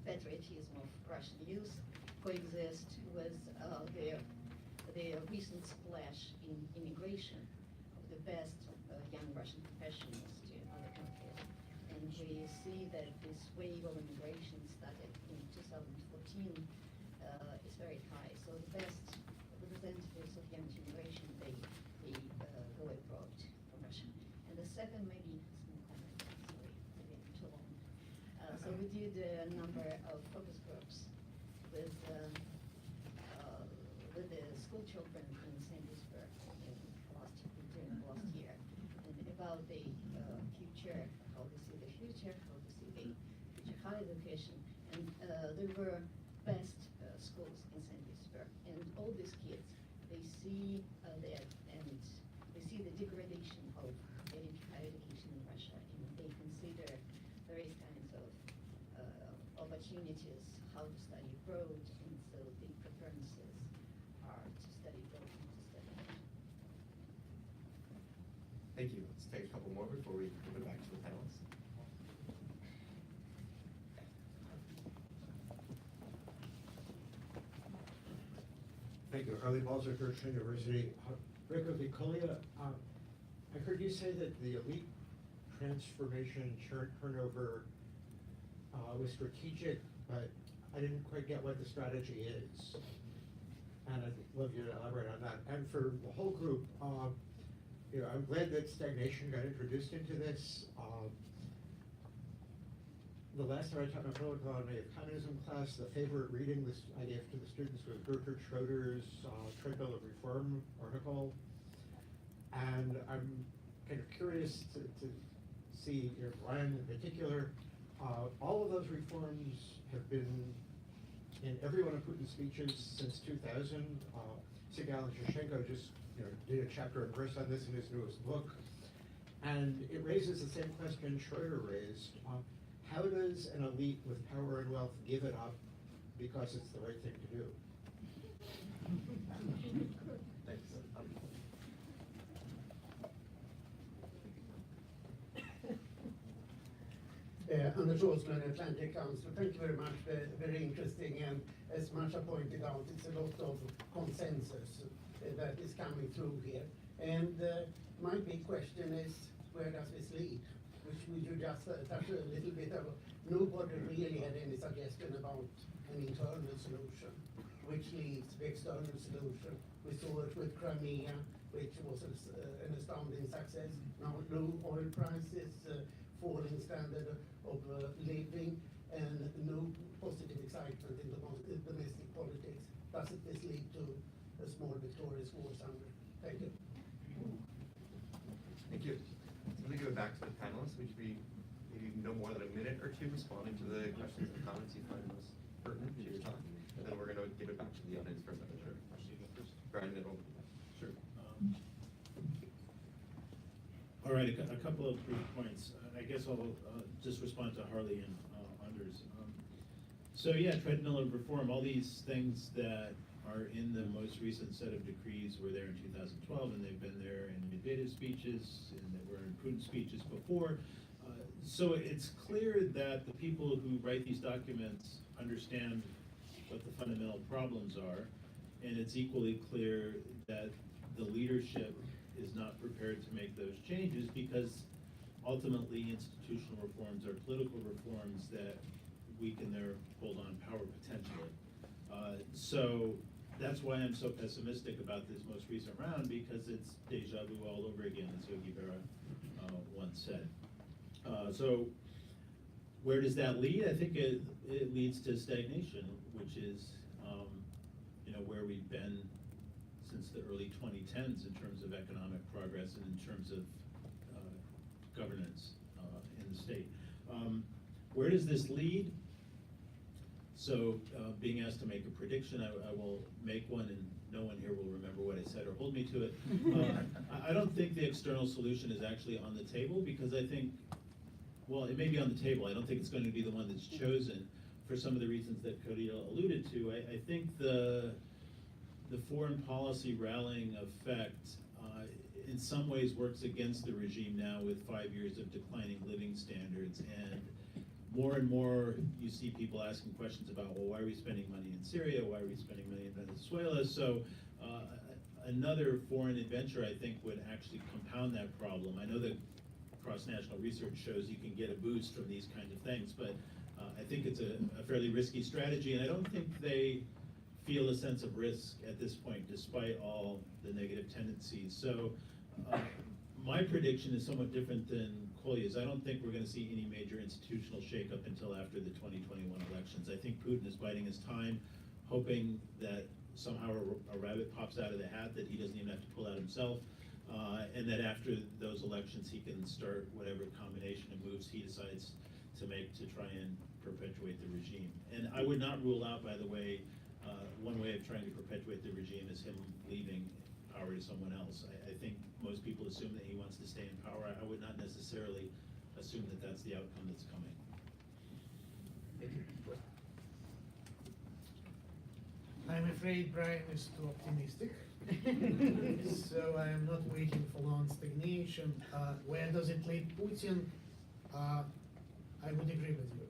patriotism of Russian youth coexist with the recent splash in immigration of the best young Russian professionals to other countries. And we see that this wave of immigration started in 2014 is very high. So the best representatives of young generation, they go abroad from Russia. And the second, maybe small comment, sorry, maybe too long. So we did a number of focus groups with the school children in St. Petersburg during the last year, and about the future, how they see the future, how they see the future higher education. And there were best schools in St. Petersburg, and all these kids, they see that, and they see the degradation of higher education in Russia, and they consider various kinds of opportunities how to study abroad, and so the preferences are to study abroad and to study abroad. Thank you. Let's take a couple more before we open it back to the panelists. Thank you. Harley Balzer, Georgetown University. Rick Vikolia, I heard you say that the elite transformation turnover was strategic, but I didn't quite get what the strategy is. and I'd love you to elaborate on that. And for the whole group, you know, I'm glad that stagnation got introduced into this. The last time I taught my political economy of communism class, the favorite reading this I gave to the students was Gertrude Schroeder's Treadmill of Reform article. And I'm kind of curious to see, you know, Brian in particular, all of those reforms have been in every one of Putin's speeches since 2000. Sigal and Shevchenko just, you know, did a chapter and verse on this in his newest book. And it raises the same question Schroeder raised. How does an elite with power and wealth give it up because it's the right thing to do? Thanks. Anders Åslund, Atlantic Council. Thank you very much. Very interesting, and as Masha pointed out, it's a lot of consensus that is coming through here. And my big question is, where does this lead? Which we should just touch a little bit of. Nobody really had any suggestion about an internal solution, which leads to the external solution. We saw it with Crimea, which was an astounding success. Now low oil prices, falling standard of living, and no positive excitement in the domestic politics. Doesn't this lead to a small victorious war somewhere? Thank you. Thank you. So let me give it back to the panelists. Would you be maybe no more than a minute or two responding to the questions and comments you find most pertinent to your talk? And then we're going to give it back to the audience for another question. Brian, then we'll, sure. All right, a couple of brief points. I guess I'll just respond to Harley and Anders. So yeah, treadmill of reform, all these things that are in the most recent set of decrees were there in 2012, and they've been there in Medvedev speeches, and they were in Putin speeches before. So it's clear that the people who write these documents understand what the fundamental problems are, and it's equally clear that the leadership is not prepared to make those changes, because ultimately institutional reforms are political reforms that weaken their hold on power potentially. So that's why I'm so pessimistic about this most recent round, because it's deja vu all over again, as Yogi Berra once said. So where does that lead? I think it leads to stagnation, which is you know, where we've been since the early 2010s in terms of economic progress and in terms of governance in the state. Where does this lead? So being asked to make a prediction, I will make one, and no one here will remember what I said or hold me to it. I don't think the external solution is actually on the table, because I think, well, it may be on the table. I don't think it's going to be the one that's chosen for some of the reasons that Kirill alluded to. I think the foreign policy rallying effect in some ways works against the regime now, with 5 years of declining living standards, and more you see people asking questions about, well, why are we spending money in Syria? Why are we spending money in Venezuela? So another foreign adventure, I think, would actually compound that problem. I know that cross-national research shows you can get a boost from these kinds of things, but I think it's a fairly risky strategy, and I don't think they feel a sense of risk at this point, despite all the negative tendencies. So my prediction is somewhat different than Kolya's. I don't think we're going to see any major institutional shakeup until after the 2021 elections. I think Putin is biding his time, hoping that somehow a rabbit pops out of the hat that he doesn't even have to pull out himself, and that after those elections he can start whatever combination of moves he decides to make to try and perpetuate the regime. And I would not rule out, by the way, one way of trying to perpetuate the regime is him leaving power to someone else. I think most people assume that he wants to stay in power. I would not necessarily assume that that's the outcome that's coming. Thank you. I'm afraid Brian is too optimistic. So I am not waiting for long stagnation. Where does it lead Putin? I would agree with you.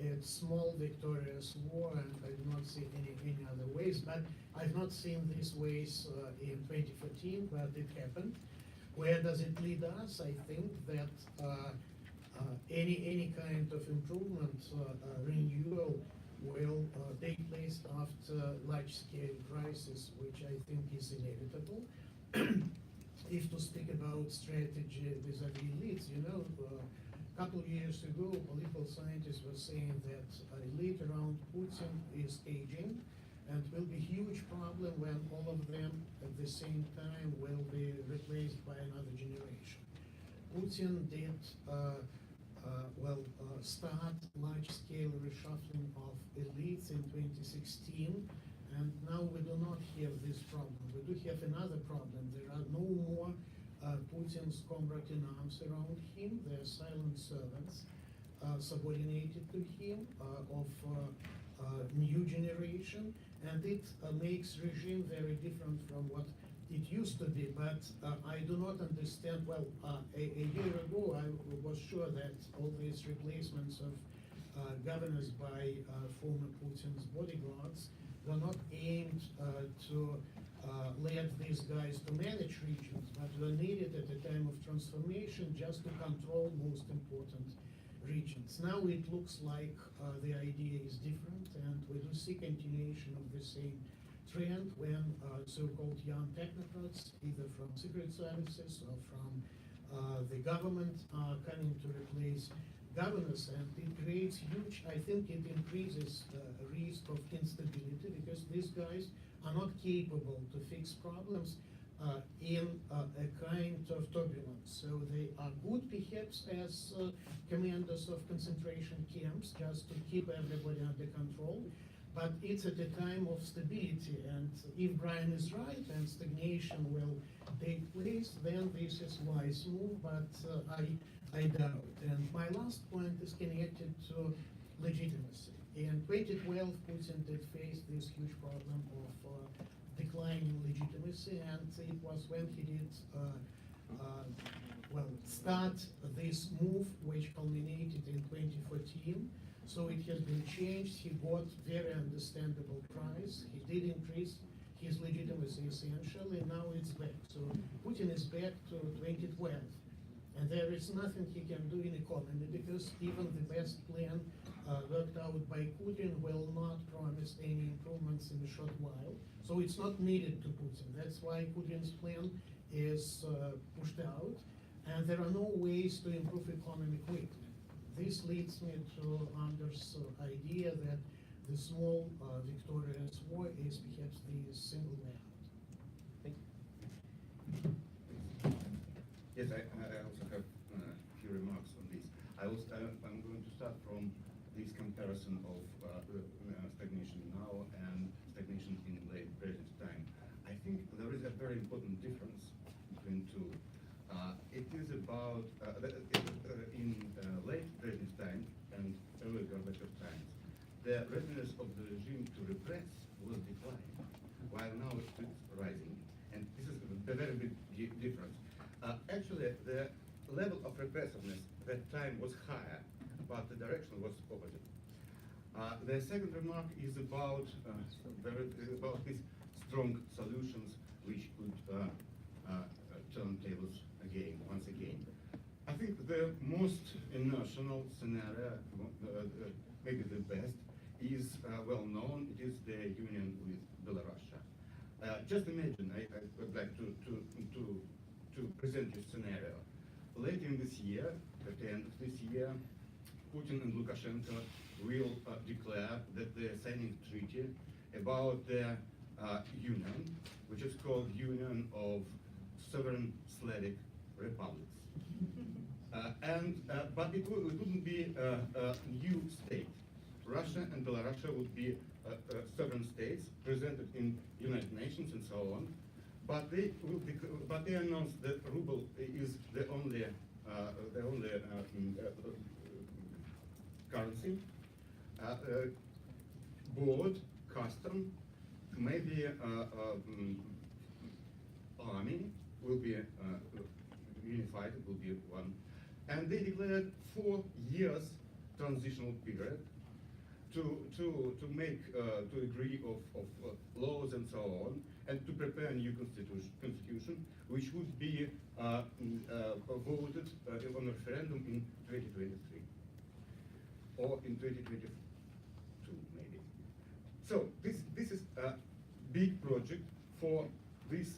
It's small victorious war, and I do not see any other ways, but I've not seen these ways in 2014, but it happened. Where does it lead us? I think that any kind of improvement, renewal will take place after large-scale crisis, which I think is inevitable. If to speak about strategy vis-a-vis elites, you know, a couple of years ago, political scientists were saying that elite around Putin is aging, and will be a huge problem when all of them at the same time will be replaced by another generation. Putin did start large-scale reshuffling of elites in 2016, and now we do not have this problem. We do have another problem. There are no more Putin's comrade-in-arms around him. They are silent servants, subordinated to him, of new generation, and it makes regime very different from what it used to be. But I do not understand, well, a year ago I was sure that all these replacements of governors by former Putin's bodyguards were not aimed to lead these guys to manage regions, but were needed at a time of transformation just to control most important regions. Now it looks like the idea is different, and we do see continuation of the same trend when so-called young technocrats, either from secret services or from the government, are coming to replace governors, and it creates huge, I think it increases risk of instability, because these guys are not capable to fix problems in a kind of turbulence. So they are good perhaps as commanders of concentration camps, just to keep everybody under control, but it's at a time of stability, and if Brian is right and stagnation will take place, then this is wise move, but I doubt. And my last point is connected to legitimacy. In 2012, Putin did face this huge problem of declining legitimacy, and it was when he did start this move, which culminated in 2014. So it has been changed. He got very understandable price. He did increase his legitimacy essentially, and now it's back. So Putin is back to 2012. And there is nothing he can do in economy, because even the best plan worked out by Putin will not promise any improvements in a short while. So it's not needed to Putin. That's why Putin's plan is pushed out, and there are no ways to improve economy quickly. This leads me to Anders' idea that the small victorious war is perhaps the single way out. Thank you. Yes, I also have a few remarks on this. I'm going to start from this comparison of stagnation now and stagnation in late present time. I think there is a very important difference between two. It is about in late present time and early Gorbachev times, the readiness of the regime to repress was declining, while now it's rising, and this is a very big difference. Actually, the level of repressiveness at that time was higher, but the direction was opposite. The second remark is about these strong solutions which could turn tables again, once again. I think the most inertial scenario, maybe the best, is well known. It is the union with Belarus. Just imagine, I would like to present this scenario. Later in this year, at the end of this year, Putin and Lukashenko will declare that they are signing a treaty about the union, which is called Union of Sovereign Slavic Republics. But it wouldn't be a new state. Russia and Belarus would be sovereign states presented in United Nations and so on. But they announced that ruble is the only currency. Board, custom, maybe army will be unified. It will be one, and they declared 4 years transitional period to make to agree of laws and so on, and to prepare a new constitution, which would be voted on a referendum in 2023 or in 2022 maybe. project for this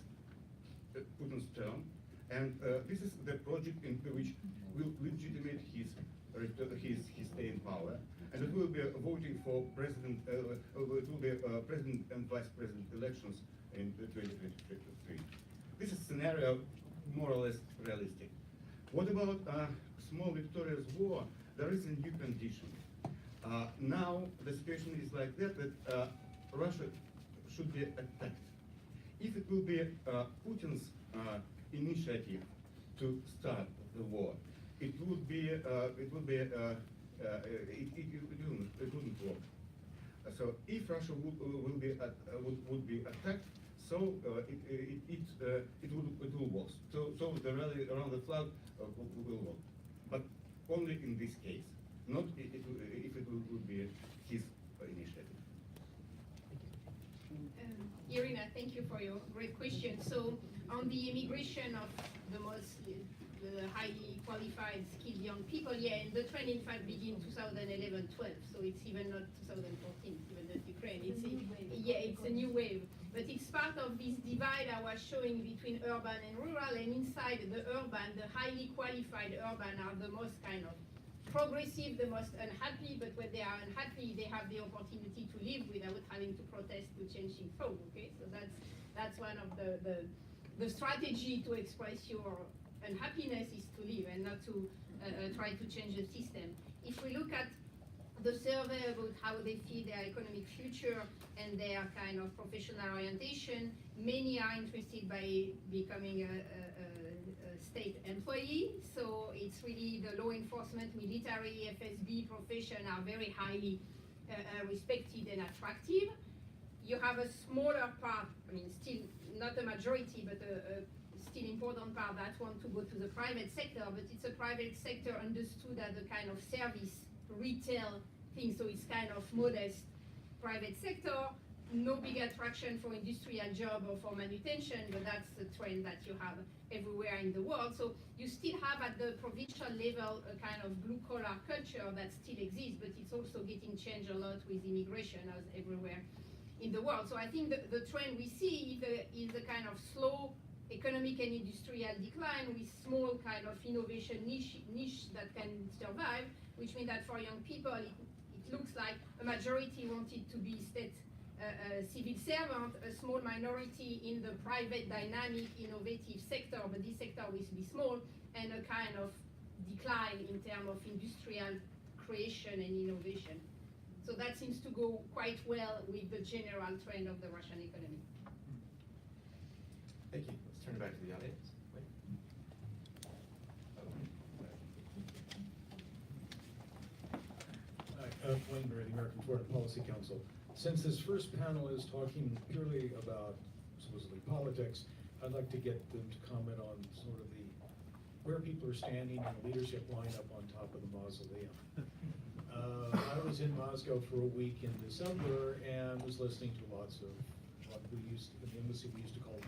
Putin's term, and this is the project in which will legitimate his stay in power, and it will be voting for president. It will be president and vice president elections in 2023. This is scenario more or less realistic. What about small victorious war? There is a new condition. Now the situation is like that Russia should be attacked. If it will be Putin's initiative to start the war, it wouldn't work. So if Russia would be attacked, so it will work. So the rally around the flag will work, but only in this case, not if it would be his initiative. Irina, thank you for your great question. So on the immigration of the highly qualified, skilled young people, yeah, and the trend in fact began 2011-12, so it's even not 2014, even not Ukraine. It's a new wave. But it's part of this divide I was showing between urban and rural, and inside the urban, the highly qualified urban are the most kind of progressive, the most unhappy, but when they are unhappy, they have the opportunity to live without having to protest to changing phone, okay? So that's one of the strategy to express your unhappiness is to live and not to try to change the system. If we look at the survey about how they see their economic future and their kind of professional orientation, many are interested by becoming a state employee. So it's really the law enforcement, military, FSB profession are very highly respected and attractive. You have a smaller part, I mean, still not a majority, but a still important part that want to go to the private sector, but it's a private sector understood as a kind of service, retail thing, so it's kind of modest private sector, no big attraction for industrial job or for manutention, but that's the trend that you have everywhere in the world. So you still have at the provincial level a kind of blue-collar culture that still exists, but it's also getting changed a lot with immigration as everywhere in the world. So I think the trend we see is a kind of slow economic and industrial decline with small kind of innovation niche that can survive, which means that for young people, it looks like a majority wanted to be state civil servant, a small minority in the private dynamic innovative sector, but this sector will be small, and a kind of decline in terms of industrial creation and innovation. So that seems to go quite well with the general trend of the Russian economy. Thank you. Let's turn it back to the audience. Wait. Wayne Berry, the American Foreign Policy Council. Since this first panel is talking purely about supposedly politics, I'd like to get them to comment on sort of where people are standing in the leadership lineup on top of the mausoleum. I was in Moscow for a week in December and was listening to lots of what in the embassy we used to call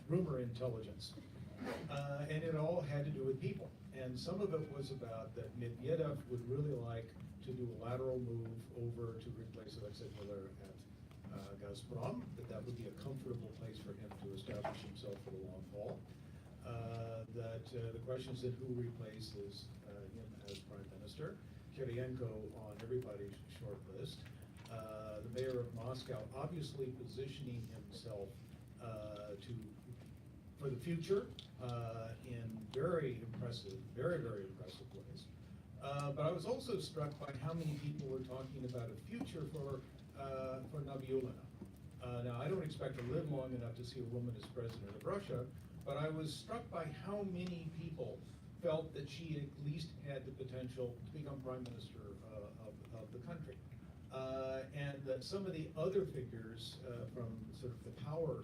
rumor intelligence. And it all had to do with people. And some of it was about that Medvedev would really like to do a lateral move over to replace Alexei Miller at Gazprom, that would be a comfortable place for him to establish himself for the long haul. The question is that who replaces him as prime minister. Kirill on everybody's short list. The mayor of Moscow obviously positioning himself for the future in very impressive ways. But I was also struck by how many people were talking about a future for Nabiullina. Now, I don't expect to live long enough to see a woman as president of Russia, but I was struck by how many people felt that she at least had the potential to become prime minister of the country. And that some of the other figures from sort of the power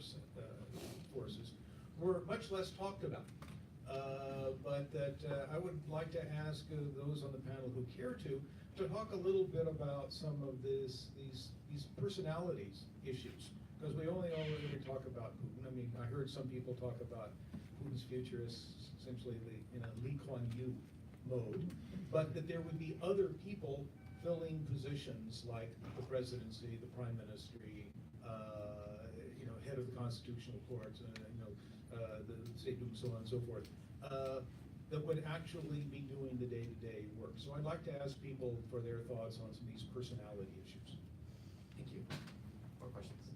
forces were much less talked about. But that I would like to ask those on the panel who care to talk a little bit about some of these personalities issues, because we only really talk about Putin. I mean, I heard some people talk about Putin's future as essentially in a Lee Kuan Yew mode, but that there would be other people filling positions like the presidency, the prime ministry, head of the Constitutional Court, the State Duma, so on and so forth, that would actually be doing the day-to-day work. So I'd like to ask people for their thoughts on some of these personality issues. Thank you. More questions?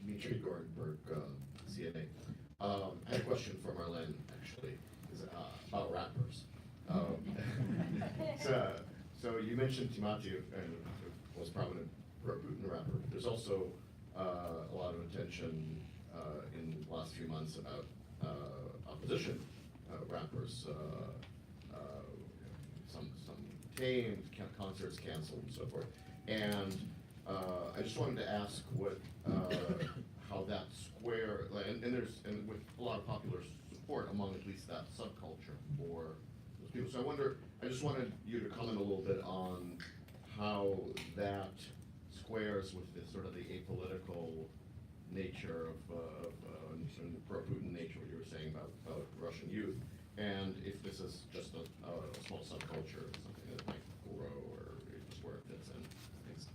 Dmitry Gorenberg, CNA. I had a question for Marlene, actually, about rappers. So you mentioned Timati and was prominent Putin rapper. There's also a lot of attention in the last few months about opposition rappers, some tamed, concerts canceled, and so forth. And I just wanted to ask what how that square, and with a lot of popular support among at least that subculture for those people. So I just wanted you to comment a little bit on how that squares with the sort of the apolitical nature of and the pro-Putin nature, what you were saying about Russian youth, and if this is just a small subculture, something that might grow, or just where it fits in. Thanks.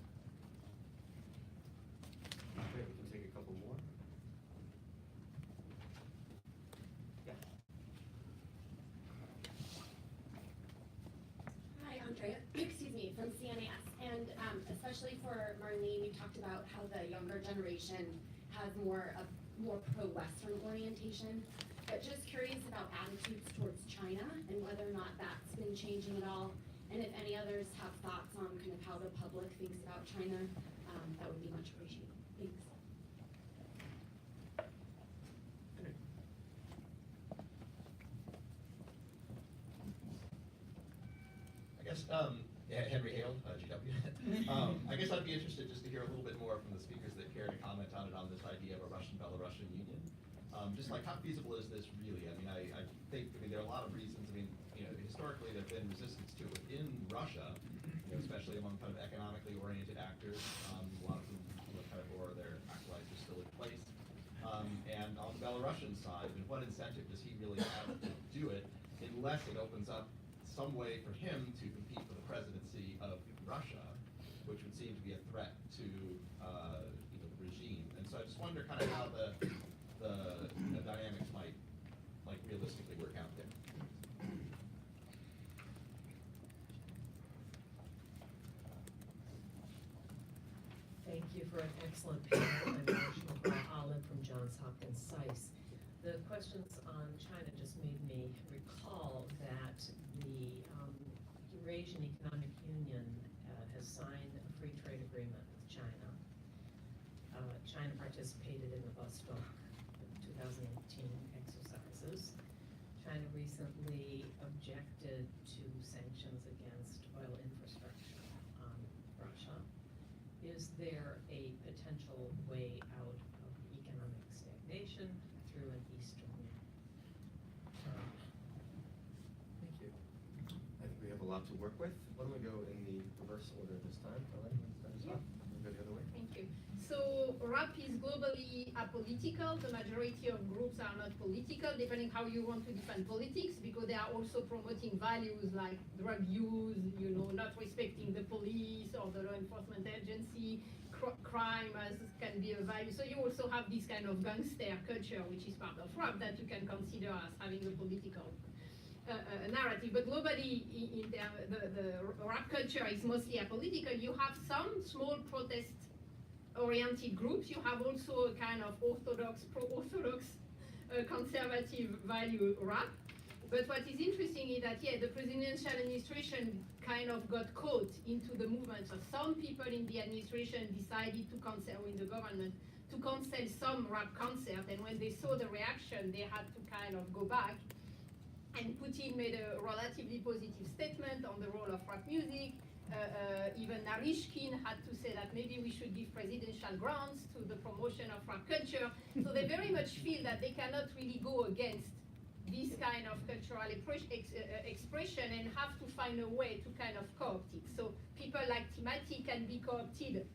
Okay, we can take a couple more. Yeah. Hi, Andrea, excuse me, from CNAS. And especially for Marlene, you talked about how the younger generation has more pro-Western orientation. But just curious about attitudes towards China and whether or not that's been changing at all. And if any others have thoughts on kind of how the public thinks about China, that would be much appreciated. Thanks. I guess, Henry Hale, GW. I guess I'd be interested just to hear a little bit more from the speakers that care to comment on it, on this idea of a Russian-Belarusian union. Just like, how feasible is this really? I mean, I think, there are a lot of reasons. Historically, there's been resistance to it in Russia, especially among kind of economically oriented actors. A lot of them, or their acolytes are still in place. And on the Belarusian side, what incentive does he really have to do it unless it opens up some way for him to compete for the presidency of Russia, which would seem to be a threat to the regime. And so I just wonder kind of how the dynamics might realistically work out there. Thank you for an excellent panel. I'm Marlene Olive from Johns Hopkins SAIS. The questions on China just made me recall that the Eurasian Economic Union has signed a free trade agreement with China. China participated in the Vostok 2018 exercises. China recently objected to sanctions against oil infrastructure on Russia. Is there a potential way out of economic stagnation through an Eastern term? Thank you. I think we have a lot to work with. Why don't we go in the reverse order this time? Marlene, you want to start us off? We'll go the other way. Thank you. So rap is globally apolitical. The majority of groups are not political, depending how you want to define politics, because they are also promoting values like drug use, not respecting the police or the law enforcement agency. Crime can be a value. So you also have this kind of gangster culture, which is part of rap, that you can consider as having a political narrative. But globally, the rap culture is mostly apolitical. You have some small protest-oriented groups. You have also a kind of orthodox, pro-orthodox, conservative value rap. But what is interesting is that, the presidential administration kind of got caught into the movement. So some people in the administration decided to cancel, in the government, to cancel some rap concert. And when they saw the reaction, they had to kind of go back. And Putin made a relatively positive statement on the role of rap music. Even Narishkin had to say that maybe we should give presidential grants to the promotion of rap culture. So they very much feel that they cannot really go against this kind of cultural expression and have to find a way to kind of co-opt it. So people like Timati can be co-opted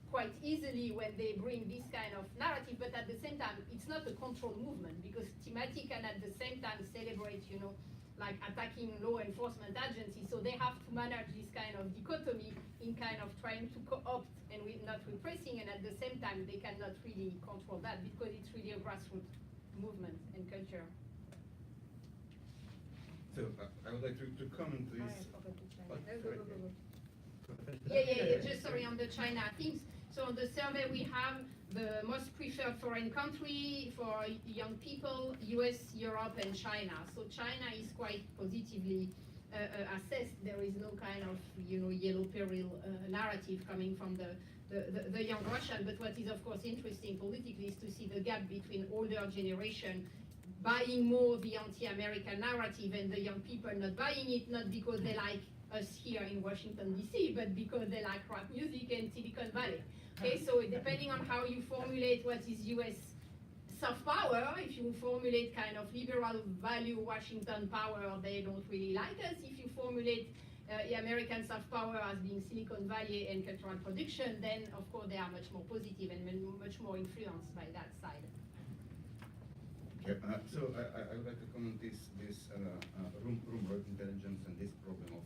quite easily when they bring this kind of narrative, but at the same time, it's not a control movement, because Timati can at the same time celebrate, like attacking law enforcement agencies. So they have to manage this kind of dichotomy in kind of trying to co-opt and not repressing, and at the same time they cannot really control that because it's really a grassroots movement and culture. So I would like to comment this. Just sorry, on the China things. So on the survey we have the most preferred foreign country for young people, US, Europe, and China. So China is quite positively assessed. There is no kind of, yellow peril narrative coming from the young Russian. But what is of course interesting politically is to see the gap between older generation buying more the anti-American narrative and the young people not buying it, not because they like us here in Washington DC, but because they like rap music and Silicon Valley. Okay, so depending on how you formulate what is US soft power, if you formulate kind of liberal value Washington power, they don't really like us. If you formulate American soft power as being Silicon Valley and cultural production, then of course they are much more positive and much more influenced by that side. Okay, so I would like to comment this room intelligence and this problem of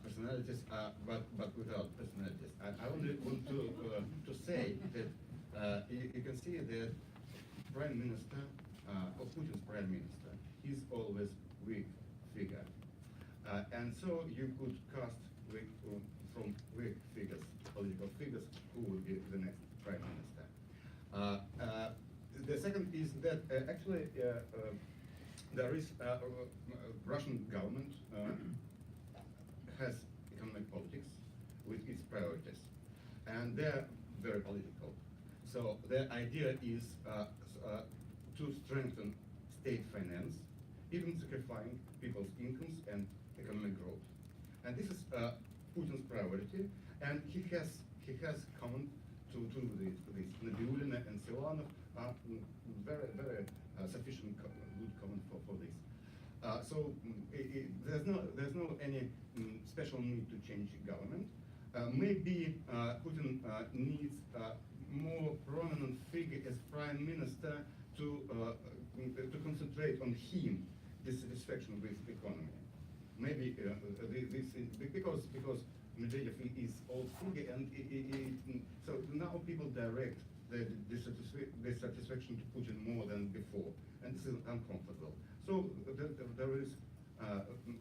personalities, but without personalities. I only want to say that you can see that Prime Minister, or Putin's Prime Minister, is always weak figure, and so you could cast from weak figures, political figures, who will be the next Prime Minister. The second is that actually there is Russian government has economic politics with its priorities, and they're very political. So the idea is to strengthen state finance, even sacrificing people's incomes and economic growth. And this is Putin's priority, and he has come to this Nabiulina and so on, very sufficient good comment for this. So there's no any special need to change government. Maybe Putin needs more prominent figure as Prime Minister to concentrate on him dissatisfaction with economy. Maybe this is because Medvedev is old figure, and so now people direct the dissatisfaction to Putin more than before, and this is uncomfortable. So there is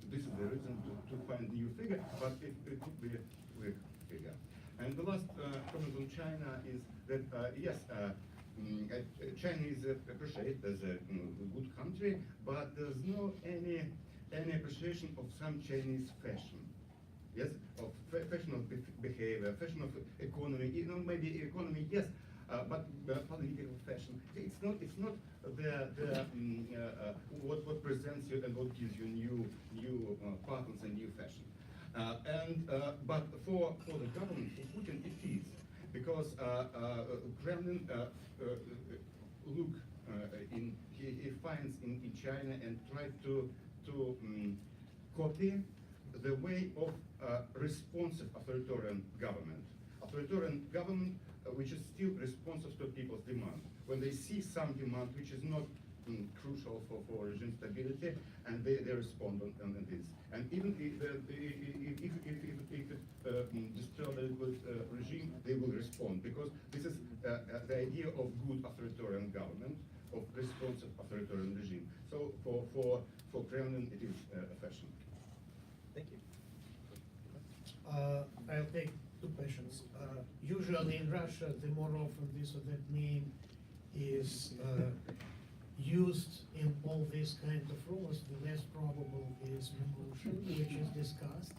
this is the reason to find new figure, but it could be a weak figure. And the last comment on China is that yes, China is appreciated as a good country, but there's no any appreciation of some Chinese fashion. Yes, of fashion of behavior, fashion of economy. Maybe economy, yes, but political fashion. It's not the what presents you and what gives you new patterns and new fashion. But for the government, for Putin, it is because Kremlin look he finds in China and try to copy the way of responsive authoritarian government. Authoritarian government which is still responsive to people's demand. When they see some demand which is not crucial for regime stability, and they respond on this. And even if it disturb a good regime, they will respond, because this is the idea of good authoritarian government, of responsive authoritarian regime. So for Kremlin, it is a fashion. Thank you. I'll take two questions. Usually in Russia, the more often this or that name is used in all these kind of rumors, the less probable is revolution, which is discussed,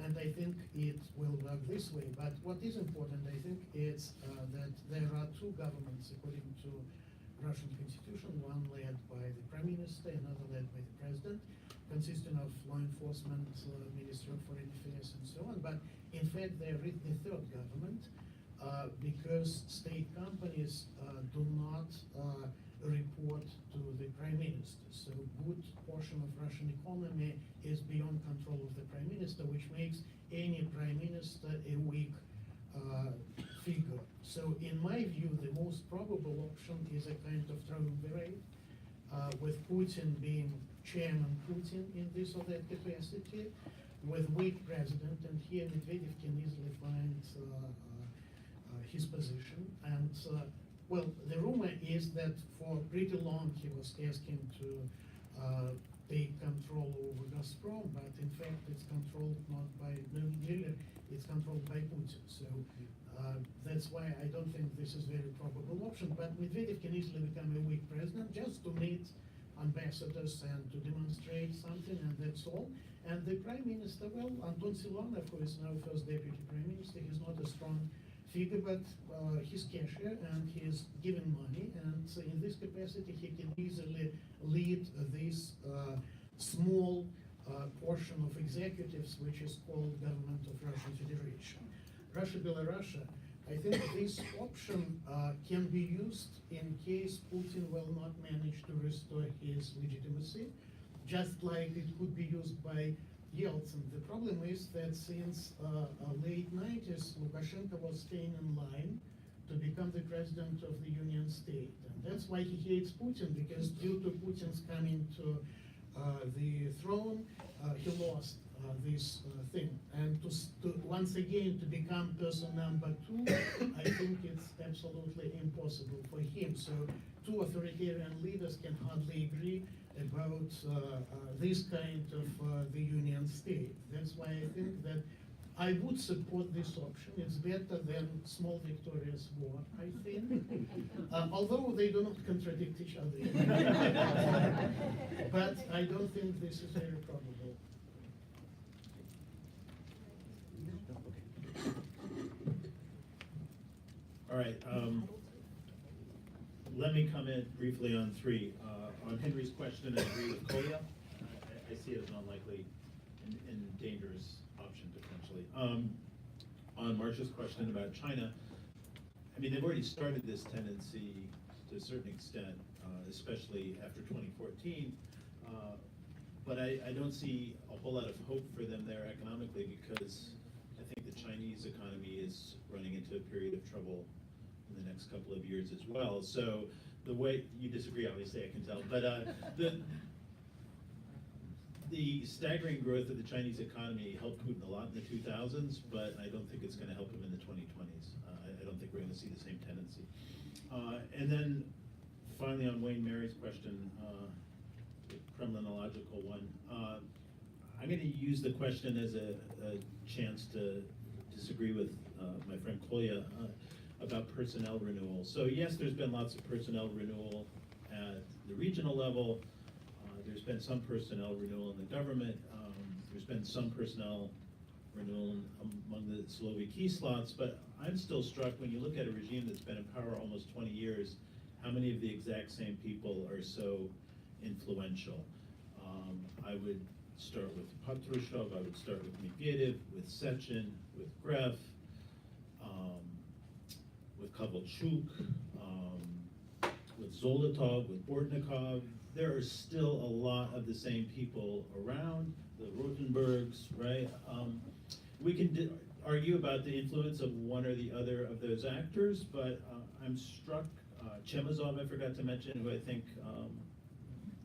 and I think it will work this way. But what is important, I think, is that there are two governments according to Russian constitution, one led by the Prime Minister, another led by the President, consisting of law enforcement, Ministry of Foreign Affairs, and so on. But in fact, there is the third government, because state companies do not report to the Prime Minister. So a good portion of Russian economy is beyond control of the Prime Minister, which makes any Prime Minister a weak figure. So in my view, the most probable option is a kind of triumvirate, with Putin being Chairman Putin in this or that capacity, with weak president, and here Medvedev can easily find his position. And well, the rumor is that for pretty long he was asking to take control over Gazprom, but in fact it's controlled not by Miller, it's controlled by Putin. So that's why I don't think this is a very probable option. But Medvedev can easily become a weak president just to meet ambassadors and to demonstrate something, and that's all. And the prime minister, well, Anton Silonov, who is now first deputy prime minister, he's not a strong figure, but he's cashier and he's given money, and in this capacity he can easily lead this small portion of executives which is called Government of Russian Federation. Russia-Belarus, I think this option can be used in case Putin will not manage to restore his legitimacy, just like it could be used by Yeltsin. The problem is that since late 90s, Lukashenko was staying in line to become the president of the Union State. And that's why he hates Putin, because due to Putin's coming to the throne, he lost this thing. And to once again to become person number 2, I think it's absolutely impossible for him. So two authoritarian leaders can hardly agree about this kind of the Union State. That's why I think that I would support this option. It's better than small victorious war, I think. Although they do not contradict each other. But I don't think this is very probable. All right, let me comment briefly on 3. On Henry's question, I agree with Kolya. I see it as an unlikely and dangerous option potentially. On Marcia's question about China, I mean, they've already started this tendency to a certain extent, especially after 2014. But I don't see a whole lot of hope for them there economically, because I think the Chinese economy is running into a period of trouble in the next couple of years as well. So the way you disagree, obviously, I can tell, but the staggering growth of the Chinese economy helped Putin a lot in the 2000s, but I don't think it's going to help him in the 2020s. I don't think we're going to see the same tendency. And then finally, on Wayne Mary's question, the Kremlinological one, I'm going to use the question as a chance to disagree with my friend Kolya about personnel renewal. So yes, there's been lots of personnel renewal at the regional level. There's been some personnel renewal in the government. There's been some personnel renewal among the Slovak key slots, but I'm still struck when you look at a regime that's been in power almost 20 years, how many of the exact same people are so influential. I would start with Patrushev, I would start with Medvedev, with Sechin, with Gref, with Kovalchuk, with Zolotov, with Bortnikov. There are still a lot of the same people around, the Rotenbergs, right? We can argue about the influence of one or the other of those actors, but I'm struck, Chemezov I forgot to mention, who I think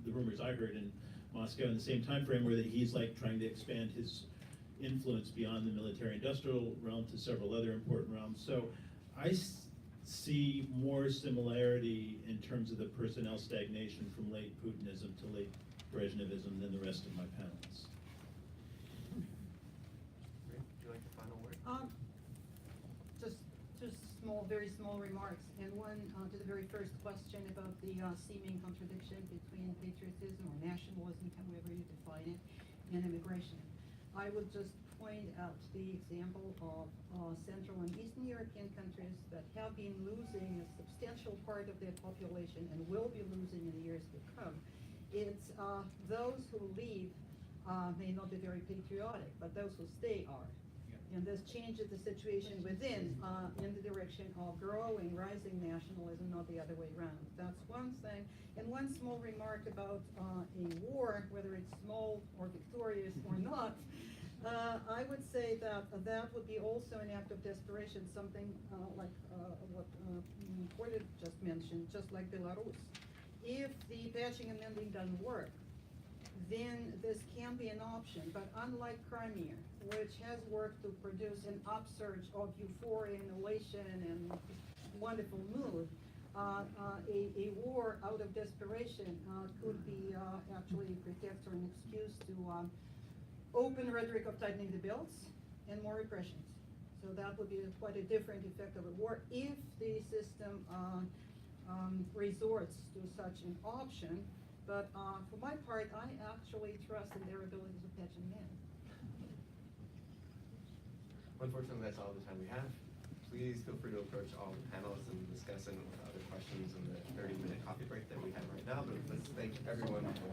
the rumors I heard in Moscow in the same time frame were that he's like trying to expand his influence beyond the military-industrial realm to several other important realms. So I see more similarity in terms of the personnel stagnation from late Putinism to late Brezhnevism than the rest of my panelists. Would you like the final word? Just small, very small remarks. And one to the very first question about the seeming contradiction between patriotism or nationalism, however you define it, and immigration. I would just point out the example of Central and Eastern European countries that have been losing a substantial part of their population and will be losing in the years to come. It's those who leave may not be very patriotic, but those who stay are. And this changes the situation within in the direction of growing, rising nationalism, not the other way around. That's one thing. And one small remark about a war, whether it's small or victorious or not, I would say that that would be also an act of desperation, something like what Kolya just mentioned, just like Belarus. If the patching and mending doesn't work, then this can be an option. But unlike Crimea, which has worked to produce an upsurge of euphoria and elation and wonderful mood, a war out of desperation could be actually a pretext or an excuse to open rhetoric of tightening the belts and more repressions. So that would be quite a different effect of a war if the system resorts to such an option. But for my part, I actually trust in their abilities to patch and mend. Unfortunately, that's all the time we have. Please feel free to approach all the panelists and discuss any other questions in the 30-minute coffee break that we have right now. But let's thank everyone for